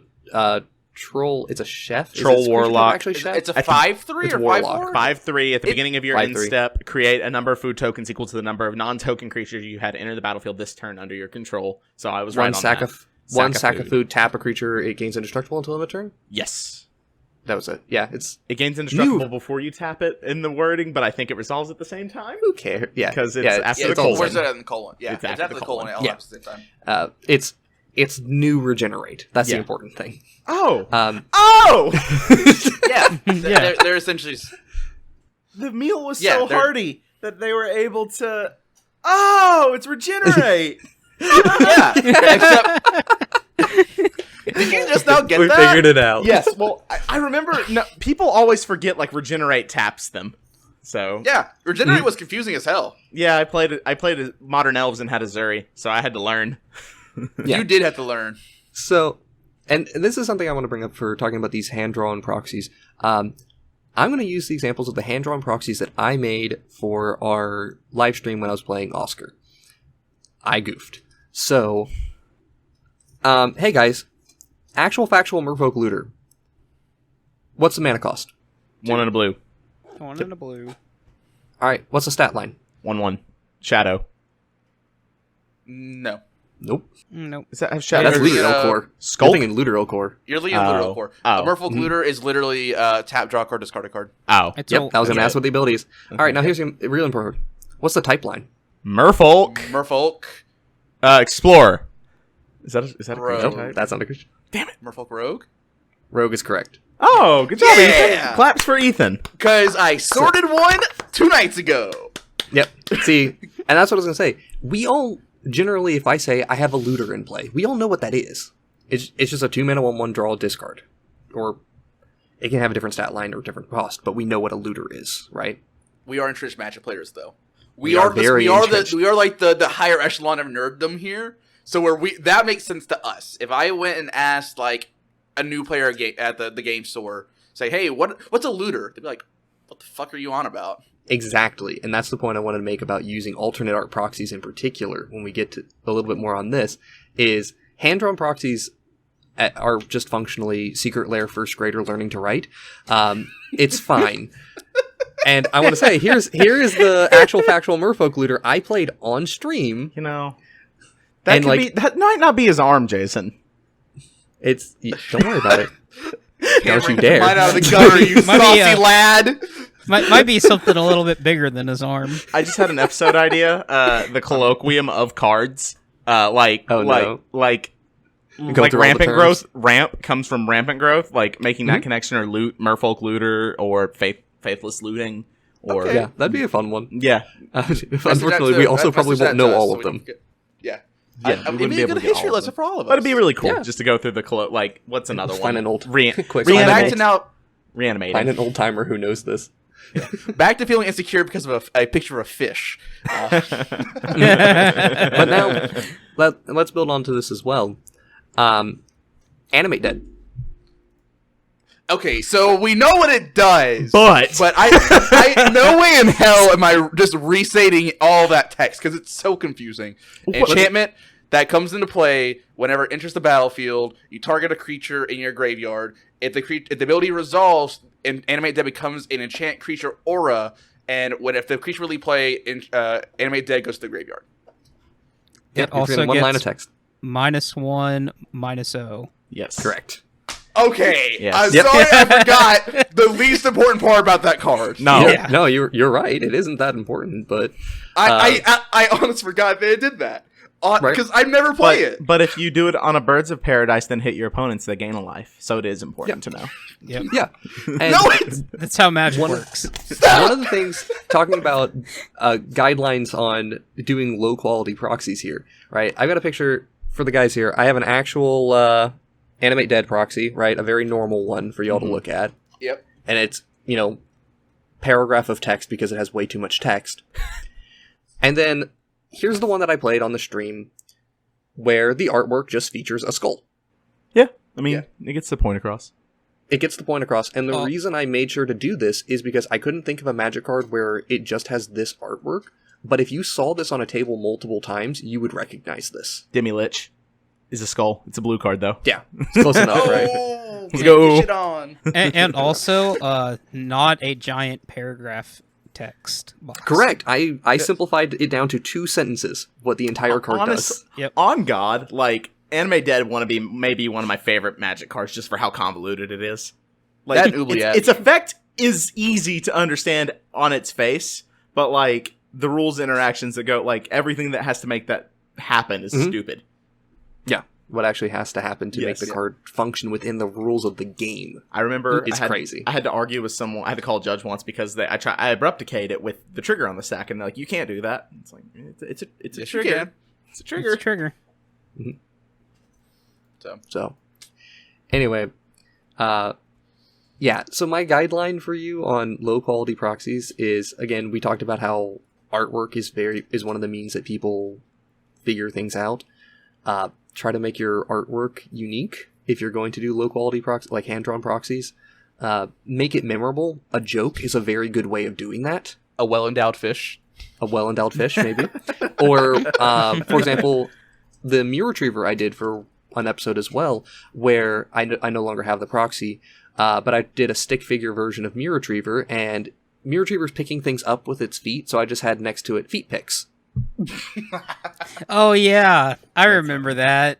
Troll. It's a chef. Troll warlock. Actually, it's a 5/3 or 5/4. 5/3 at the beginning of your end step. Create a number of food tokens equal to the number of non-token creatures you had enter the battlefield this turn under your control. So I was right on that. One sack of food. Tap a creature. It gains indestructible until end of turn. Yes. That was it. Yeah, it gains indestructible before you tap it in the wording, but I think it resolves at the same time. Who cares? Yeah, because it's after the colon. Where's it at in the colon? Yeah, it's after the colon. At the same time. It's new regenerate. That's the important thing. Oh. Yeah. They're essentially. The meal was so hearty that they were able to. Oh, it's regenerate. Yeah. Except. Did you just now get that? We figured it out. Yes. Well, I remember. No, people always forget like regenerate taps them. So yeah, regenerate was confusing as hell. Yeah, I played Modern Elves and had a Zuri, so I had to learn. Yeah. You did have to learn. So, and this is something I want to bring up for talking about these hand-drawn proxies. I'm going to use the examples of the hand-drawn proxies that I made for our live stream when I was playing Oscar. I goofed. So, hey guys, actual factual Merfolk Looter. What's the mana cost? 1 and a blue. 1 and a blue. All right, what's the stat line? 1/1. Shadow. No. Nope. Nope. Does that have shadow? That's Looter Elcor. Skulk? You're thinking Looter Elcor. You're thinking Looter Elcor. A Merfolk Looter is literally tap, draw card, discard a card. Oh. Yep, I was going to ask what the ability is. All right, now here's the real important. What's the type line? Merfolk. Explorer. Is that a creature type? That's not a creature. Damn it. Merfolk Rogue? Rogue is correct. Oh, good job, Ethan. Claps for Ethan. Because I sorted one 2 nights ago. Yep. See, and that's what I was going to say. We all, generally, if I say I have a looter in play, we all know what that is. It's just a 2 mana 1/1 draw discard. Or it can have a different stat line or different cost, but we know what a looter is, right? We are entrenched Magic players, though. We are like the higher echelon of nerddom here. So that makes sense to us. If I went and asked like a new player at the game store, say, hey, what's a looter? They'd be like, what the fuck are you on about? Exactly, and that's the point I wanted to make about using alternate art proxies in particular when we get to a little bit more on this, is hand-drawn proxies are just functionally secret lair first grader learning to write. It's fine. And I want to say, here is the actual factual Merfolk Looter I played on stream. You know, that might not be his arm, Jason. Don't worry about it. Don't you dare. Right out of the gutter, you saucy lad. Might be something a little bit bigger than his arm. I just had an episode idea. The colloquium of cards. Like go like through all the rampant terms. growth. Ramp comes from rampant growth, like making that Mhm. connection, or merfolk looter, or faithless looting, or Okay. Yeah, that'd be a fun one. yeah. Unfortunately, we also probably won't know all of them. Yeah. Yeah, I we mean, wouldn't be a able good to get history all of lesson them. for all of us. But it'd be really cool Yeah. just to go through the like what's another Find one? an old quick. So Reanimate. back to now. Reanimating. Find an old timer who knows this. Back to feeling insecure because of a picture of a fish. But now, let's build onto this as well. Animate dead. Okay, so we know what it does, But I no way in hell am I just restating all that text because it's so confusing. Enchantment that comes into play whenever it enters the battlefield. You target a creature in your graveyard. If the ability resolves, Animate Dead becomes an enchant creature aura, and if the creature really play, Animate Dead goes to the graveyard. Yep, also one gets line of text. -1, -0. yes, Correct. Okay, Yes. I'm Yep. sorry I forgot the least important part about that card. No, Yeah, no, you're right. It isn't that important, but I honestly forgot that it did that because I never play it. But if you do it on a Birds of Paradise, then hit your opponents, they gain a life. So it is important to know. Yep. yeah. And No, it's That's how magic One- works. one of the things talking about guidelines on doing low quality proxies here, right? I've got a picture for the guys here. I have an actual Animate Dead proxy, right? A very normal one for y'all to look at. Yep. And it's, paragraph of text because it has way too much text. And then here's the one that I played on the stream where the artwork just features a skull. Yeah, I mean, it gets the point across. It gets the point across, and the reason I made sure to do this is because I couldn't think of a Magic card where it just has this artwork, but if you saw this on a table multiple times, you would recognize this. Demi Lich is a skull. It's a blue card, though. Yeah, it's close enough, right? Oh, Let's go. get shit on. and also, not a giant paragraph text box. Correct. I simplified it down to 2 sentences, what the entire card does. Yep. On God, like, Anime Dead want to be maybe one of my favorite Magic cards just for how convoluted it is. Like, That Oubliette. its effect is easy to understand on its face, but, like, the rules interactions that go, like, everything that has to make that happen is stupid. Yeah, what actually has to happen to make Yes. the card function within the rules of the game. I remember It's crazy. I had to argue with someone. I had to call a judge once because I abrupticate it with the trigger on the stack, and they're like, "You can't do that." It's like it's a Yes, you trigger. can. It's a trigger. It's a trigger. So, anyway, yeah, so my guideline for you on low quality proxies is, again, we talked about how artwork is one of the means that people figure things out. Try to make your artwork unique if you're going to do low quality proxies, like hand-drawn proxies. Make it memorable. A joke is a very good way of doing that. A well-endowed fish. A well-endowed fish, maybe. Or, for example, the Mew Retriever I did for an episode as well, where I no longer have the proxy, but I did a stick figure version of Mew Retriever, and Mew Retriever's picking things up with its feet, so I just had next to it feet picks. Oh yeah, I remember that.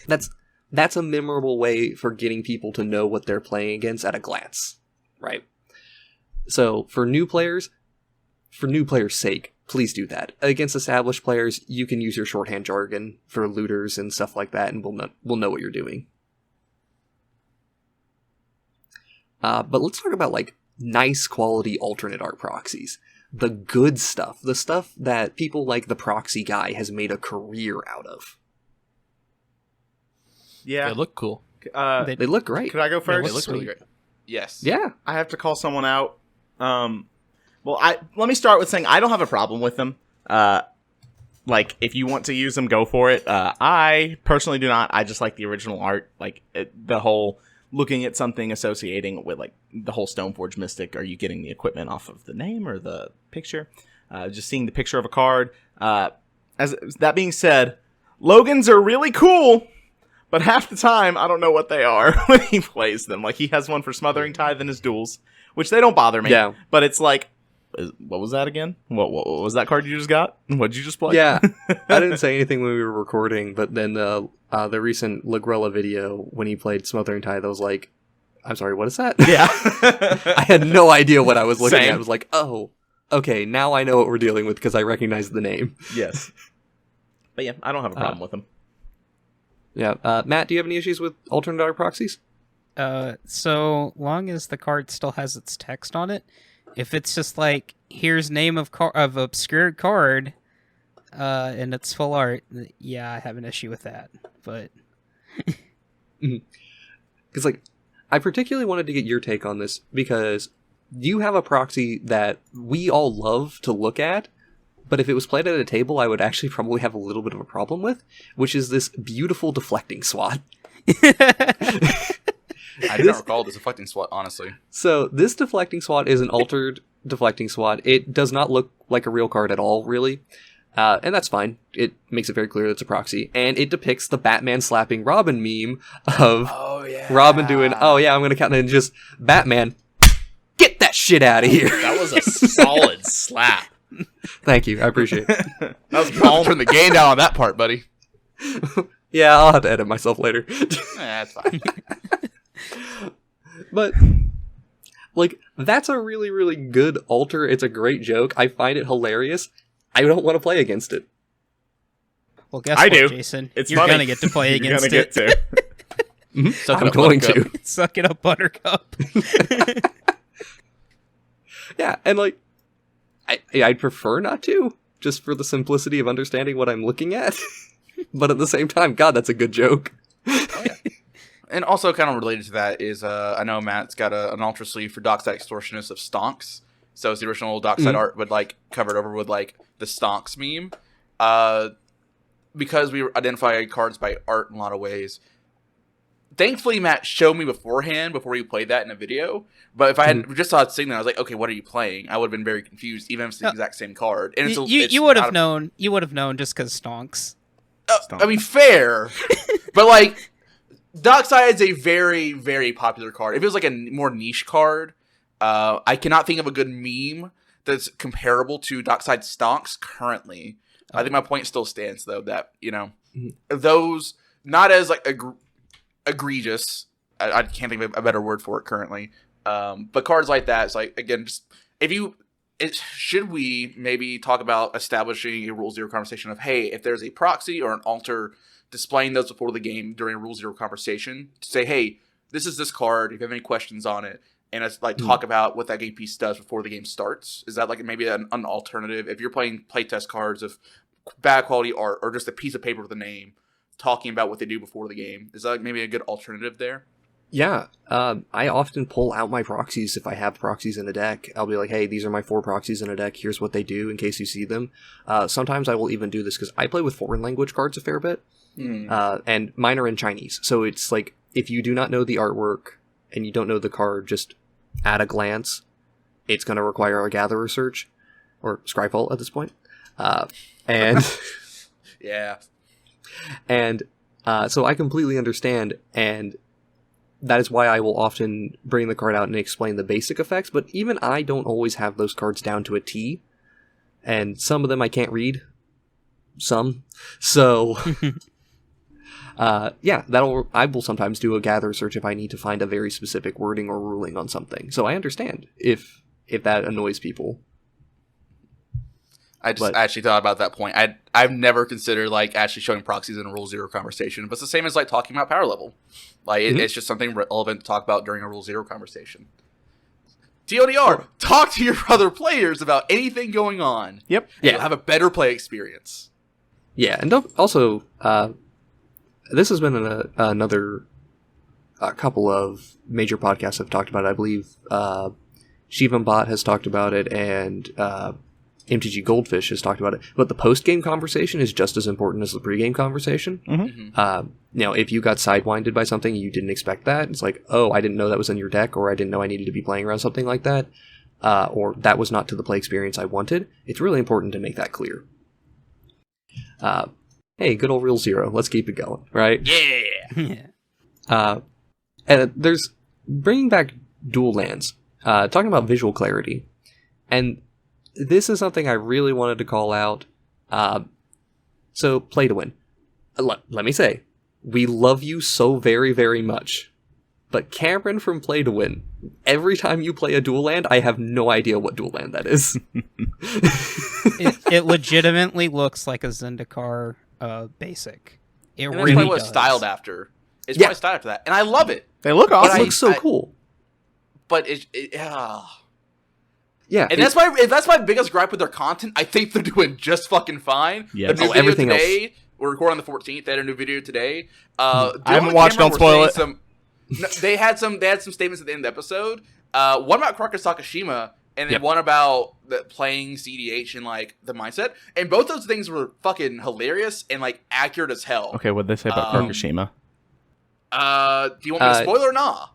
That's a memorable way for getting people to know what they're playing against at a glance, right? So for new players' sake, please do that. Against established players, you can use your shorthand jargon for looters and stuff like that, and we'll know what you're doing. But let's talk about like nice quality alternate art proxies. The good stuff. The stuff that people like the Proxy guy has made a career out of. Yeah. They look cool. They look great. Could I go first? They look really great. Yes. Yeah. I have to call someone out. Well, let me start with saying I don't have a problem with them. Like, if you want to use them, go for it. I personally do not. I just like the original art. Like, the whole looking at something, associating with, like, the whole Stoneforge Mystic. Are you getting the equipment off of the name or the picture? Just seeing the picture of a card. As that being said, Logan's are really cool, but half the time, I don't know what they are when he plays them. Like, he has one for Smothering Tithe in his duels, which they don't bother me. Yeah. But it's like, what was that again? What was that card you just got? What'd you just play? Yeah. I didn't say anything when we were recording, but then the recent Lagrella video, when he played Smothering Tithe, I was like, I'm sorry, what is that? Yeah. I had no idea what I was looking Same. at. I was like, oh, okay, now I know what we're dealing with because I recognize the name. Yes. But yeah, I don't have a problem with them. Yeah. Matt, do you have any issues with alternate art proxies? So long as the card still has its text on it, if it's just like, here's name of obscured card, and it's full art, yeah, I have an issue with that. But because like, I particularly wanted to get your take on this because you have a proxy that we all love to look at, but if it was played at a table, I would actually probably have a little bit of a problem with, which is this beautiful deflecting swat. I do not recall this deflecting swat, honestly. So this deflecting swat is an altered deflecting swat. It does not look like a real card at all, really. And that's fine. It makes it very clear that it's a proxy. And it depicts the Batman slapping Robin meme of Robin doing, oh yeah, I'm going to count and just, Batman, get that shit out of here. That was a solid slap. Thank you. I appreciate it. That was I'll turn the game down on that part, buddy. Yeah, I'll have to edit myself later. That's fine. But, like, that's a really, really good alter. It's a great joke. I find it hilarious. I don't want to play against it. well, guess I what, do. Jason? It's You're funny. gonna get to play You're against gonna it. get to. I'm going to. Suck it up, Buttercup. Yeah, and, like, I'd prefer not to, just for the simplicity of understanding what I'm looking at. But at the same time, God, that's a good joke. Oh, yeah. And also kind of related to that is, I know Matt's got an ultra sleeve for Dockside Extortionist of Stonks. So it's the original Dockside art, but like covered over with like the Stonks meme. Because we identify cards by art in a lot of ways. Thankfully, Matt showed me beforehand before he played that in a video. But if I had just saw it sitting there, I was like, okay, what are you playing? I would have been very confused, even if it's the exact same card. And You would have known. You would have known just because stonks. I mean, fair, but like. Dockside is a very, very popular card. If it was like a more niche card, I cannot think of a good meme that's comparable to Dockside Stonks currently. I think my point still stands, though, that, you know, those, not as like egregious, I can't think of a better word for it currently, but cards like that, it's like, again, just, should we maybe talk about establishing a Rule Zero conversation of, hey, if there's a proxy or an alter displaying those before the game during a Rule Zero conversation to say, hey, this is this card, if you have any questions on it, and it's like talk about what that game piece does before the game starts. Is that like maybe an alternative? If you're playing playtest cards of bad quality art or just a piece of paper with a name, talking about what they do before the game, is that like maybe a good alternative there? Yeah, I often pull out my proxies if I have proxies in a deck. I'll be like, hey, these are my 4 proxies in a deck, here's what they do in case you see them. Sometimes I will even do this because I play with foreign language cards a fair bit. And mine are in Chinese, so it's like if you do not know the artwork and you don't know the card just at a glance, it's going to require a gatherer search or Scryfall at this point. And yeah, and so I completely understand, and that is why I will often bring the card out and explain the basic effects. But even I don't always have those cards down to a T, and some of them I can't read. So. Yeah, I will sometimes do a gather search if I need to find a very specific wording or ruling on something. So I understand if that annoys people. I actually thought about that point. I've never considered like actually showing proxies in a Rule Zero conversation, but it's the same as like talking about power level. Like it's just something relevant to talk about during a Rule Zero conversation. TLDR, talk to your other players about anything going on. Yep. Yeah, you'll have a better play experience. Yeah, and also. This has been another couple of major podcasts have talked about it. I believe Shivam Bhat has talked about it, and MTG Goldfish has talked about it. But the post-game conversation is just as important as the pre-game conversation. Now, if you got sidewinded by something and you didn't expect that, it's like, oh, I didn't know that was in your deck, or I didn't know I needed to be playing around something like that, or that was not to the play experience I wanted. It's really important to make that clear. Hey, good old Rule Zero. Let's keep it going, right? Yeah. And there's bringing back dual lands, talking about visual clarity, and this is something I really wanted to call out. So, play to win. Let me say, we love you so very, very much, but Cameron from Play to Win, every time you play a dual land, I have no idea what dual land that is. It legitimately looks like a Zendikar basic. It And that's really probably what it's does. styled after. It's Yeah. probably styled after that. And I love it. They look It awesome. looks so cool. But Yeah. and that's my biggest gripe with their content. I think they're doing just fucking fine. Yes. The new Oh, video everything today, we're recording on the 14th. They had a new video today. I haven't watched, don't spoil it. They had some statements at the end of the episode. One about Crocus Takashima, and then Yep. one about playing CDH and like the mindset. And both those things were fucking hilarious and like accurate as hell. Okay, what'd they say about Fukushima? Do you want me to spoil or not?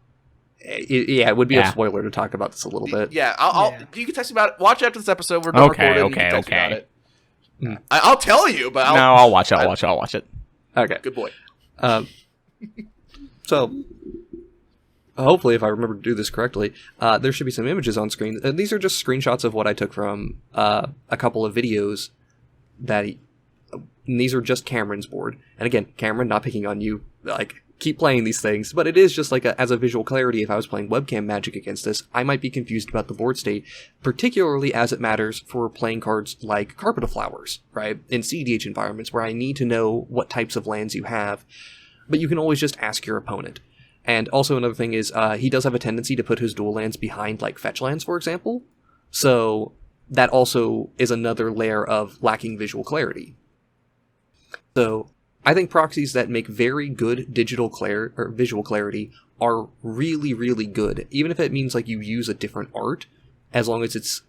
Yeah, it would be Yeah. a spoiler to talk about this a little bit. Yeah, Yeah. you can text me about it. Watch after this episode. We're done recording. You can text me about it. I'll tell you, but I'll watch it. I'll watch it. Okay. Good boy. So, hopefully, if I remember to do this correctly, there should be some images on screen. And these are just screenshots of what I took from a couple of videos and these are just Cameron's board. And again, Cameron, not picking on you, like, keep playing these things, but it is just like as a visual clarity. If I was playing webcam Magic against this, I might be confused about the board state, particularly as it matters for playing cards like Carpet of Flowers, right? In CDH environments where I need to know what types of lands you have, but you can always just ask your opponent. And also another thing is, he does have a tendency to put his dual lands behind like fetch lands, for example. So that also is another layer of lacking visual clarity. So I think proxies that make very good visual clarity are really, really good, even if it means like you use a different art, as long as it's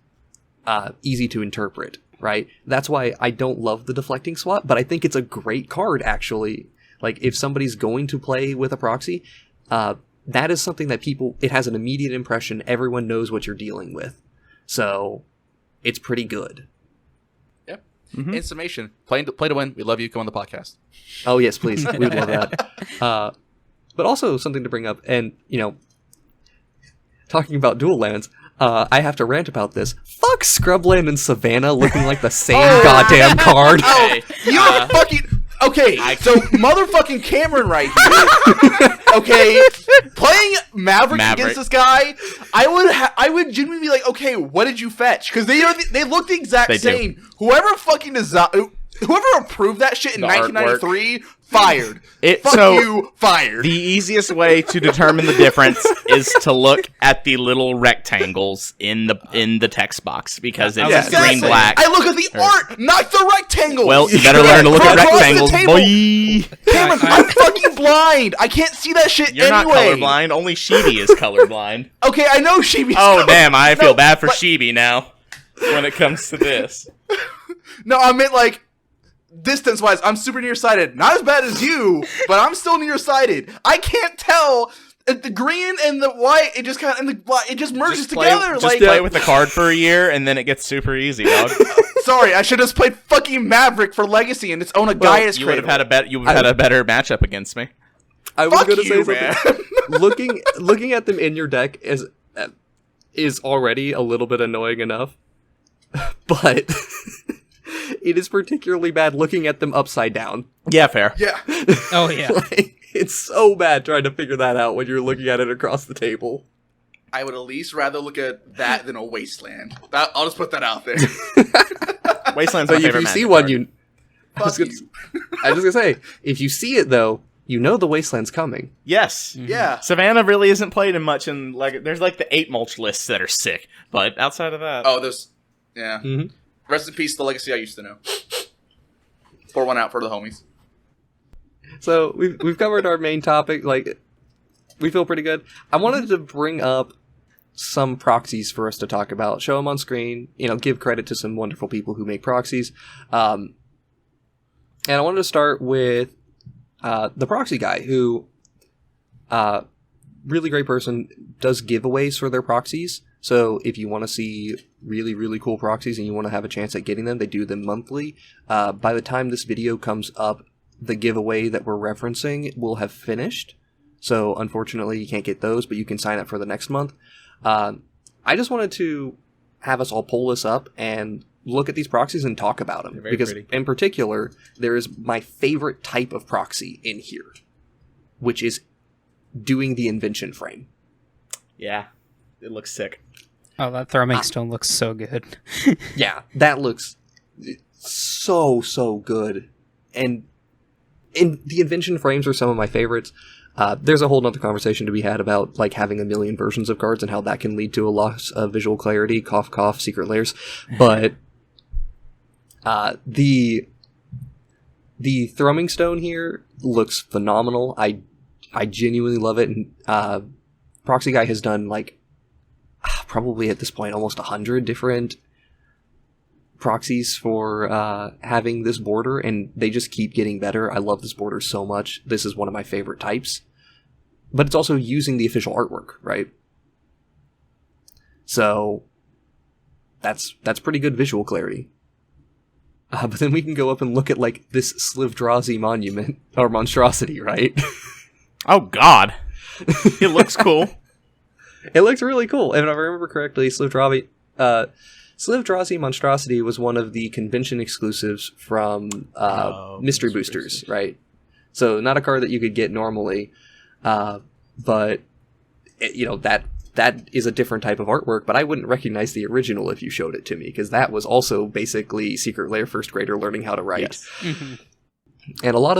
easy to interpret, right? That's why I don't love the deflecting swap, but I think it's a great card, actually. Like, if somebody's going to play with a proxy, that is something that it has an immediate impression, everyone knows what you're dealing with. So, it's pretty good. Yep. Mm-hmm. In summation, play to win. We love you. Come on the podcast. Oh, yes, please. We would love that. But also something to bring up, and, talking about dual lands, I have to rant about this. Fuck Scrubland and Savannah looking like the same goddamn card. Oh, you're fucking... Okay, so motherfucking Cameron right here. Okay, playing Maverick against this guy, I would genuinely be like, okay, what did you fetch? Because they look the exact same. Do. Whoever approved that shit in The 1993, fired. Fired. The easiest way to determine the difference is to look at the little rectangles in the text box, because it's green black. I look at the art, not the rectangles. Well, you better learn to look at rectangles, boy. Cameron, I'm fucking blind. I can't see that shit You're anyway. not colorblind. Only Sheeby is colorblind. Okay, I know Sheeby's Damn, I feel bad for Sheeby now when it comes to this. No, I meant like distance-wise. I'm super nearsighted. Not as bad as you, but I'm still nearsighted. I can't tell the green and the white. It just it just merges together. Just play with the card for a year, and then it gets super easy, dog. Sorry, I should have played fucking Maverick for Legacy and its own Gaia's You would have had a better matchup against me. I was going to say man. something. looking at them in your deck is already a little bit annoying enough, but it is particularly bad looking at them upside down. Yeah, fair. Yeah. Oh yeah. It's so bad trying to figure that out when you're looking at it across the table. I would at least rather look at that than a Wasteland. I'll just put that out there. Wasteland's So my if favorite you see Magic one, card. I was just gonna say, if you see it though, you know the Wasteland's coming. Yes. Yeah. Savannah really isn't played in much, and there's like the 8 mulch lists that are sick, but outside of that, Yeah. Mm-hmm. Rest in peace, the Legacy I used to know. Pour one out for the homies. So we've covered our main topic. Like, we feel pretty good. I wanted to bring up some proxies for us to talk about. Show them on screen. Give credit to some wonderful people who make proxies. And I wanted to start with the Proxy guy, who really great person, does giveaways for their proxies. So if you want to see really, really cool proxies and you want to have a chance at getting them, they do them monthly. By the time this video comes up, the giveaway that we're referencing will have finished. So unfortunately, you can't get those, but you can sign up for the next month. I just wanted to have us all pull this up and look at these proxies and talk about them. Because pretty. in particular, there is my favorite type of proxy in here, which is doing the invention frame. yeah, it looks sick. Oh, that throwing stone looks so good. Yeah, that looks so good. And the invention frames are some of my favorites. There's a whole nother conversation to be had about like having a million versions of cards and how that can lead to a loss of visual clarity. Cough, cough, secret layers. But the thrumming stone here looks phenomenal. I genuinely love it. And Proxy Guy has done like probably at this point almost 100 different proxies for having this border, and they just keep getting better. I love this border so much. This is one of my favorite types. But it's also using the official artwork, right? So that's pretty good visual clarity. But then we can go up and look at like this Slivdrazi monument or monstrosity, right? Oh God, it looks cool. It looks really cool. If I remember correctly, Slivdrazi Monstrosity was one of the convention exclusives from Mystery Boosters, right? So not a card that you could get normally, but that is a different type of artwork. But I wouldn't recognize the original if you showed it to me, because that was also basically Secret Lair first grader learning how to write. Yes. Mm-hmm. And a lot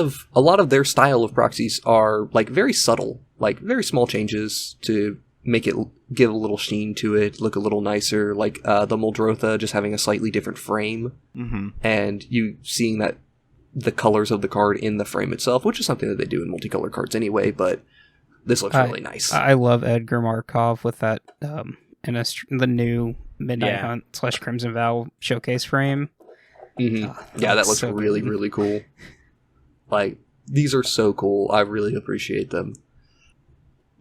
of their style of proxies are like very subtle, like very small changes to make it give a little sheen to it, look a little nicer, like the Muldrotha just having a slightly different frame, and you seeing that the colors of the card in the frame itself, which is something that they do in multicolor cards anyway, but this looks really nice. I love Edgar Markov with that the new Midnight Hunt / Crimson Vow showcase frame. Mm-hmm. That looks so really, really cool. Like, these are so cool. I really appreciate them.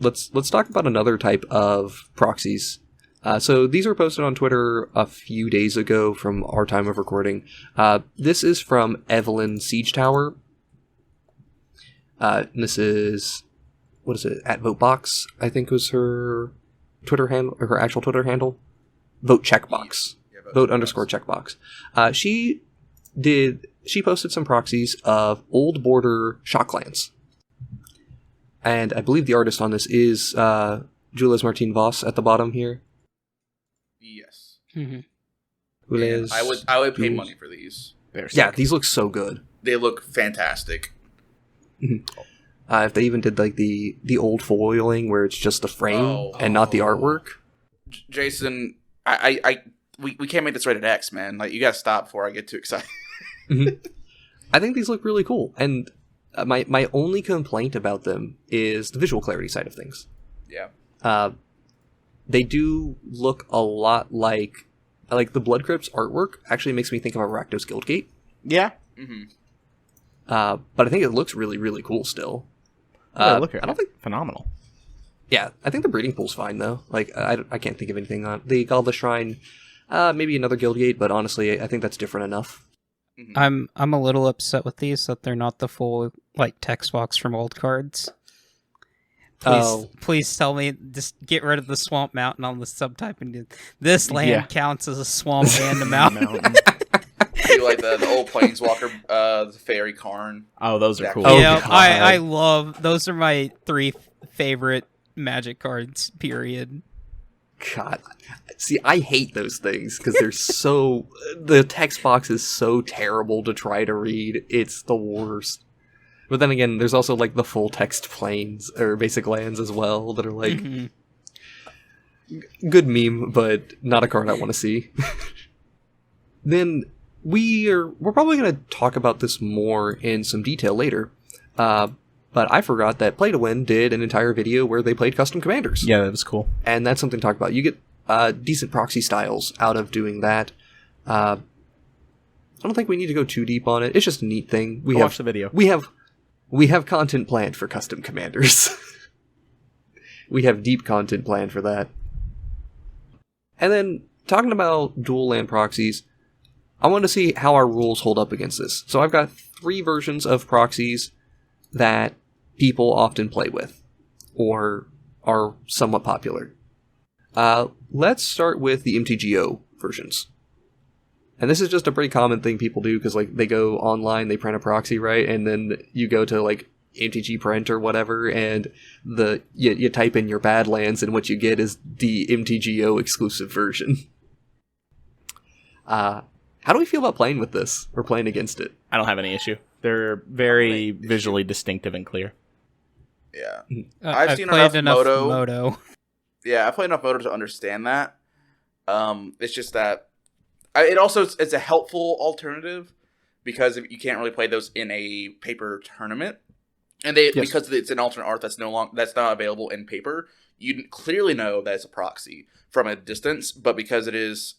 Let's talk about another type of proxies. So these were posted on Twitter a few days ago from our time of recording. This is from Evelyn Siege Tower. And this is, what is it? At Votebox, I think was her Twitter handle, or her actual Twitter handle. Vote Checkbox. Vote _ Checkbox. She posted some proxies of old border Shocklands. And I believe the artist on this is Jules Martin Voss at the bottom here. Yes. Mm-hmm. I would pay money for these. Yeah, these look so good. They look fantastic. If they even did like the old foiling where it's just the frame and not the artwork. Jason, we can't make this rated X, man. Like, you gotta stop before I get too excited. I think these look really cool, and my only complaint about them is the visual clarity side of things. Yeah. They do look a lot like the Blood Crypt's artwork actually makes me think of a Rakdos Guildgate. Yeah. But I think it looks really, really cool still. I don't think phenomenal. Yeah, I think the breeding pool's fine though. Like I can't think of anything on the Godless Shrine. Maybe another Guildgate, but honestly, I think that's different enough. I'm a little upset with these that they're not the full like text box from old cards. Please tell me, just get rid of the Swamp Mountain on the subtype and this land counts as a swamp and a mountain. Like the old Planeswalker, the Fairy Karn. Oh, those are cool. Yeah, I love those. Are my 3 favorite Magic cards. Period. God, see, I hate those things because they're so. The text box is so terrible to try to read. It's the worst. But then again, there's also like the full text planes or basic lands as well that are like good meme, but not a card I want to see. Then we're probably going to talk about this more in some detail later. But I forgot that Play to Win did an entire video where they played custom commanders. Yeah, that was cool. And that's something to talk about. You get decent proxy styles out of doing that. I don't think we need to go too deep on it. It's just a neat thing. Watch the video. We have content planned for custom commanders. We have deep content planned for that. And then, talking about dual land proxies, I want to see how our rules hold up against this. So I've got 3 versions of proxies that people often play with, or are somewhat popular. Let's start with the MTGO versions. And this is just a pretty common thing people do, because like they go online, they print a proxy, right? And then you go to like MTG print or whatever, and you type in your Badlands, and what you get is the MTGO exclusive version. How do we feel about playing with this, or playing against it? I don't have any issue. They're very visually distinctive and clear. Yeah. I've seen played enough Moto. Moto. Yeah, I played enough Moto to understand that. It's just that it's a helpful alternative because you can't really play those in a paper tournament, and because it's an alternate art that's not available in paper. You clearly know that it's a proxy from a distance, but because it's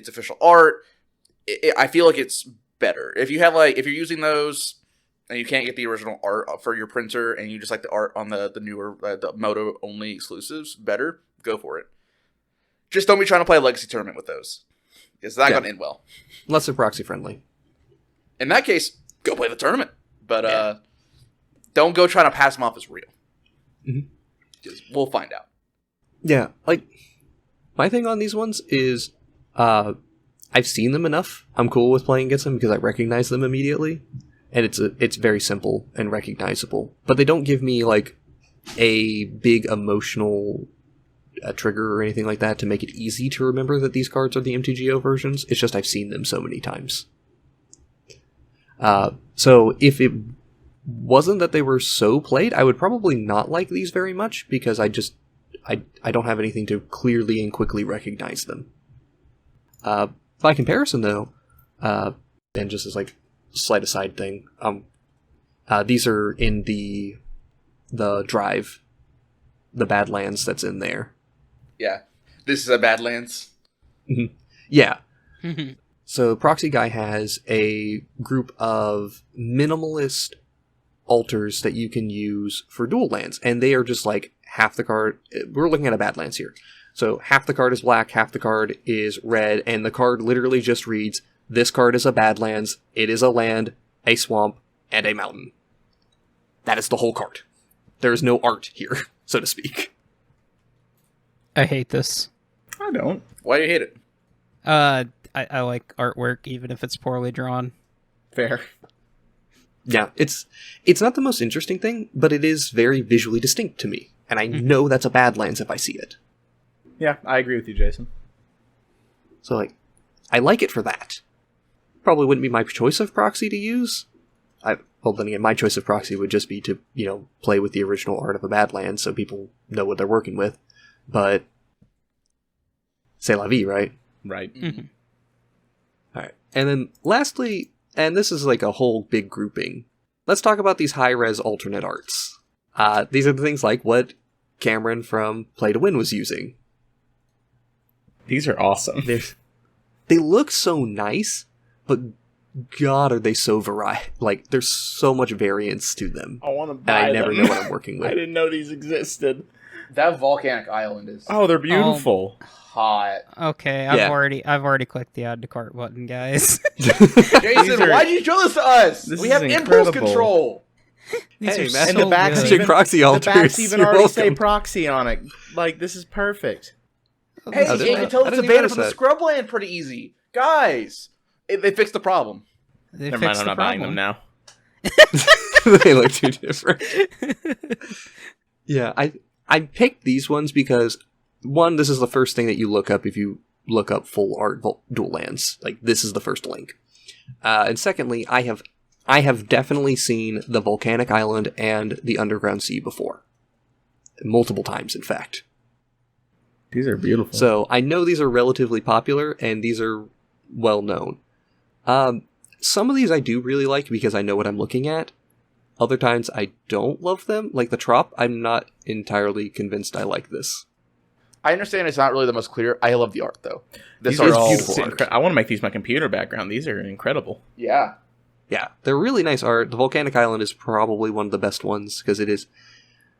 official art, I feel like it's better if you're using those. And you can't get the original art for your printer, and you just like the art on the newer the Moto only exclusives better, go for it. Just don't be trying to play a legacy tournament with those. It's not going to end well. Unless they're proxy friendly. In that case, go play the tournament. But don't go trying to pass them off as real. Mm-hmm. We'll find out. Yeah, like, my thing on these ones is I've seen them enough. I'm cool with playing against them because I recognize them immediately. And it's very simple and recognizable. But they don't give me, like, a big emotional trigger or anything like that to make it easy to remember that these cards are the MTGO versions. It's just I've seen them so many times. So if it wasn't that they were so played, I would probably not like these very much because I don't have anything to clearly and quickly recognize them. By comparison, though, and just as, like, slight aside thing, these are in the drive, the Badlands that's in there. Yeah, this is a Badlands. Mm-hmm. Yeah. So Proxy Guy has a group of minimalist altars that you can use for dual lands, and they are just like half the card. We're looking at a Badlands here. So half the card is black, half the card is red, and the card literally just reads, this card is a Badlands, it is a land, a swamp, and a mountain. That is the whole card. There is no art here, so to speak. I hate this. I don't. Why do you hate it? I like artwork, even if it's poorly drawn. Fair. Yeah, it's not the most interesting thing, but it is very visually distinct to me, and I know that's a Badlands if I see it. Yeah, I agree with you, Jason. So, like, I like it for that. Probably wouldn't be my choice of proxy to use. Well, then again, my choice of proxy would just be to, play with the original art of a Badlands so people know what they're working with. But, c'est la vie, right? Right. Mm-hmm. Alright. And then, lastly, and this is like a whole big grouping, let's talk about these high-res alternate arts. These are the things like what Cameron from Play to Win was using. These are awesome. They look so nice, but God, are they so like, there's so much variance to them. I want to buy and I them. never know what I'm working with. I didn't know these existed. That volcanic island is they're beautiful. hot. Okay, I've already clicked the add to cart button, guys. Jason, why'd you show this to us? We have impulse control. These hey, are man, so the backs good. even, proxy altars. The backs even You're already welcome. say proxy on it. Like, this is perfect. Hey, Oh, you can tell I it's a didn't banner notice from the that. Scrubland pretty easy. Guys, they fixed the problem. They Never mind, fixed I'm the not buying them problem. now. They look too different. Yeah, I picked these ones because, one, this is the first thing that you look up if you look up full art dual lands. Like, this is the first link. And secondly, I have definitely seen the Volcanic Island and the Underground Sea before. Multiple times, in fact. These are beautiful. So, I know these are relatively popular, and these are well known. Some of these I do really like because I know what I'm looking at. Other times I don't love them. Like the Trop, I'm not entirely convinced I like this. I understand it's not really the most clear. I love the art, though. These are are all beautiful. art. I want to make these my computer background. These are incredible. Yeah. Yeah, they're really nice art. The Volcanic Island is probably one of the best ones because it is...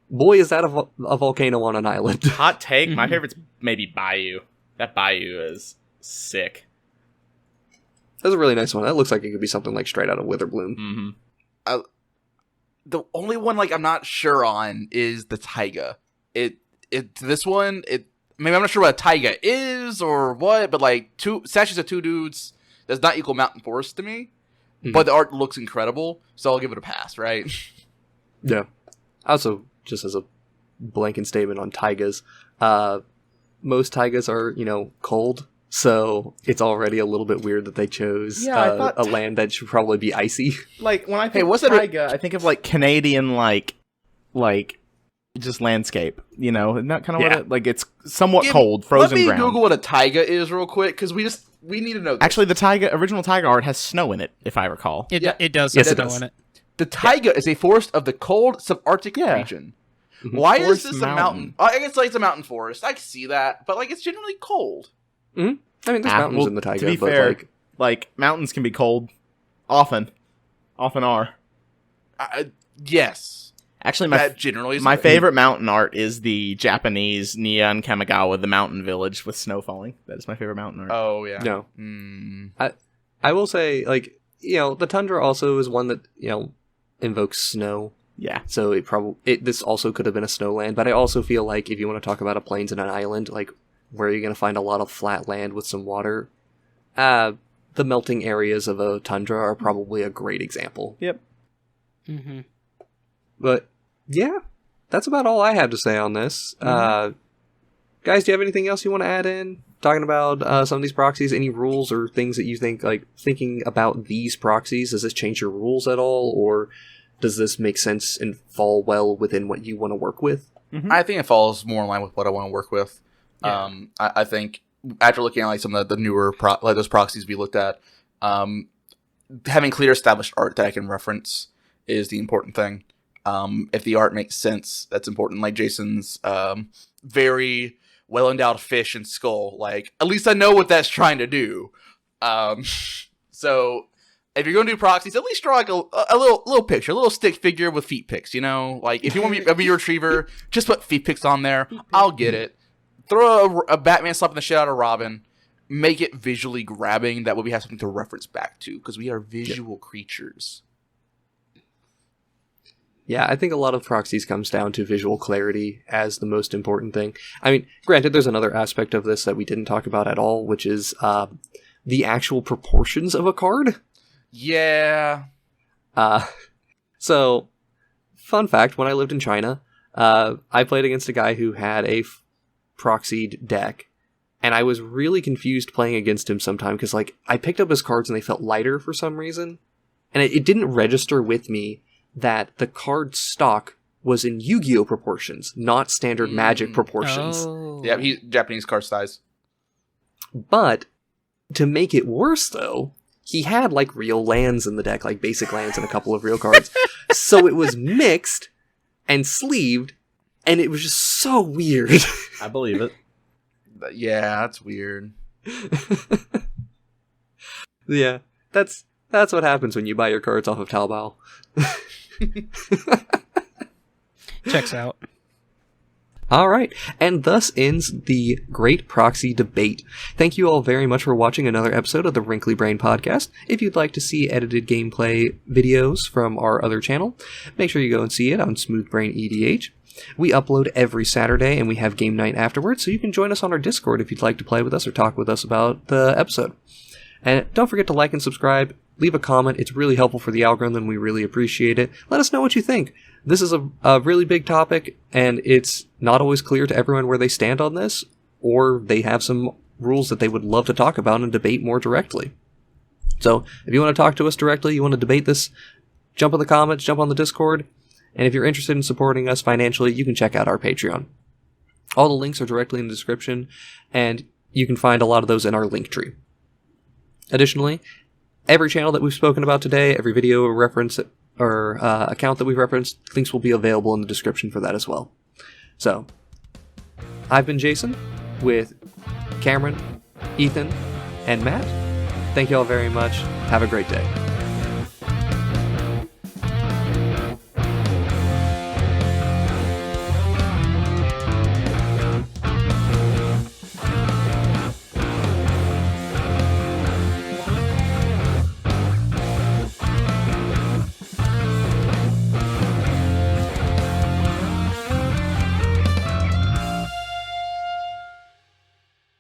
Boy, is that a volcano on an island. Hot take. My favorite's maybe Bayou. That Bayou is sick. That's a really nice one. That looks like it could be something like straight out of Witherbloom. Mm-hmm. The only one I'm not sure on is the Taiga. This one, maybe I'm not sure what a Taiga is or what, but like statues of two dudes does not equal Mountain Forest to me. Mm-hmm. But the art looks incredible, so I'll give it a pass, right? Yeah. Also, just as a blanket statement on taigas, most taigas are, cold, So it's already a little bit weird that they chose I thought a land that should probably be icy. Like when I think taiga, I think of like Canadian like just landscape. You know, not kind of what it, like it's somewhat cold, frozen ground. Let me Google what a taiga is real quick because we need to know this. Actually, the original taiga art has snow in it, if I recall. It does Yes, have it snow does. in it. The taiga is a forest of the cold subarctic region. Mhm. Why Forest is this a mountain? I guess like it's a mountain forest. I can see that, but like it's generally cold. I mean, there's mountains in the taiga, to be but fair, like mountains can be cold. Often are. Yes. Actually, That generally is my favorite mountain art is the Japanese Nihon Kamigawa, the mountain village with snow falling. That is my favorite mountain art. Oh yeah. No. I will say, like, you know, the tundra also is one that, you know, invokes snow. Yeah. So this also could have been a snowland, but I also feel like if you want to talk about a plains and an island, like where you're going to find a lot of flat land with some water, the melting areas of a tundra are probably a great example. Yep. Mm-hmm. But yeah, that's about all I have to say on this. Guys, do you have anything else you want to add in? Talking about some of these proxies, any rules or things that you think, like, thinking about these proxies, does this change your rules at all, or does this make sense and fall well within what you want to work with? Mm-hmm. I think it falls more in line with what I want to work with. Yeah. I think after looking at like some of the newer like those proxies we looked at, having clear established art that I can reference is the important thing. If the art makes sense, that's important. Like Jason's very well endowed fish and skull. Like at least I know what that's trying to do. So if you're going to do proxies, at least draw like a little picture, a little stick figure with feet pics. You know, like if you want me to be a retriever, just put feet pics on there. I'll get it. Throw a Batman slapping the shit out of Robin. Make it visually grabbing. That way we have something to reference back to because we are visual creatures. Yeah, I think a lot of proxies comes down to visual clarity as the most important thing. I mean, granted, there's another aspect of this that we didn't talk about at all, which is the actual proportions of a card. Yeah. So, fun fact, when I lived in China, I played against a guy who had a proxied deck, and I was really confused playing against him sometime, because, like, I picked up his cards and they felt lighter for some reason, and it didn't register with me that the card stock was in Yu-Gi-Oh! Proportions, not standard Magic proportions. Oh. Yeah, he's Japanese card size. But, to make it worse, though, he had, like, real lands in the deck, like basic lands and a couple of real cards. So it was mixed and sleeved, and it was just so weird. I believe it. Yeah, that's weird. Yeah, that's what happens when you buy your cards off of Taobao. Checks out. All right, and thus ends the Great Proxy Debate. Thank you all very much for watching another episode of the Wrinkly Brain Podcast. If you'd like to see edited gameplay videos from our other channel, make sure you go and see it on WrinklyBrainEDH. We upload every Saturday, and we have game night afterwards, so you can join us on our Discord if you'd like to play with us or talk with us about the episode. And don't forget to like and subscribe. Leave a comment. It's really helpful for the algorithm. We really appreciate it. Let us know what you think. This is a really big topic, and it's not always clear to everyone where they stand on this, or they have some rules that they would love to talk about and debate more directly. So, if you want to talk to us directly, you want to debate this, jump in the comments, jump on the Discord, and if you're interested in supporting us financially, you can check out our Patreon. All the links are directly in the description, and you can find a lot of those in our link tree. Additionally, every channel that we've spoken about today, every video reference or account that we've referenced, links will be available in the description for that as well. So, I've been Jason with Cameron, Ethan, and Matt. Thank you all very much. Have a great day.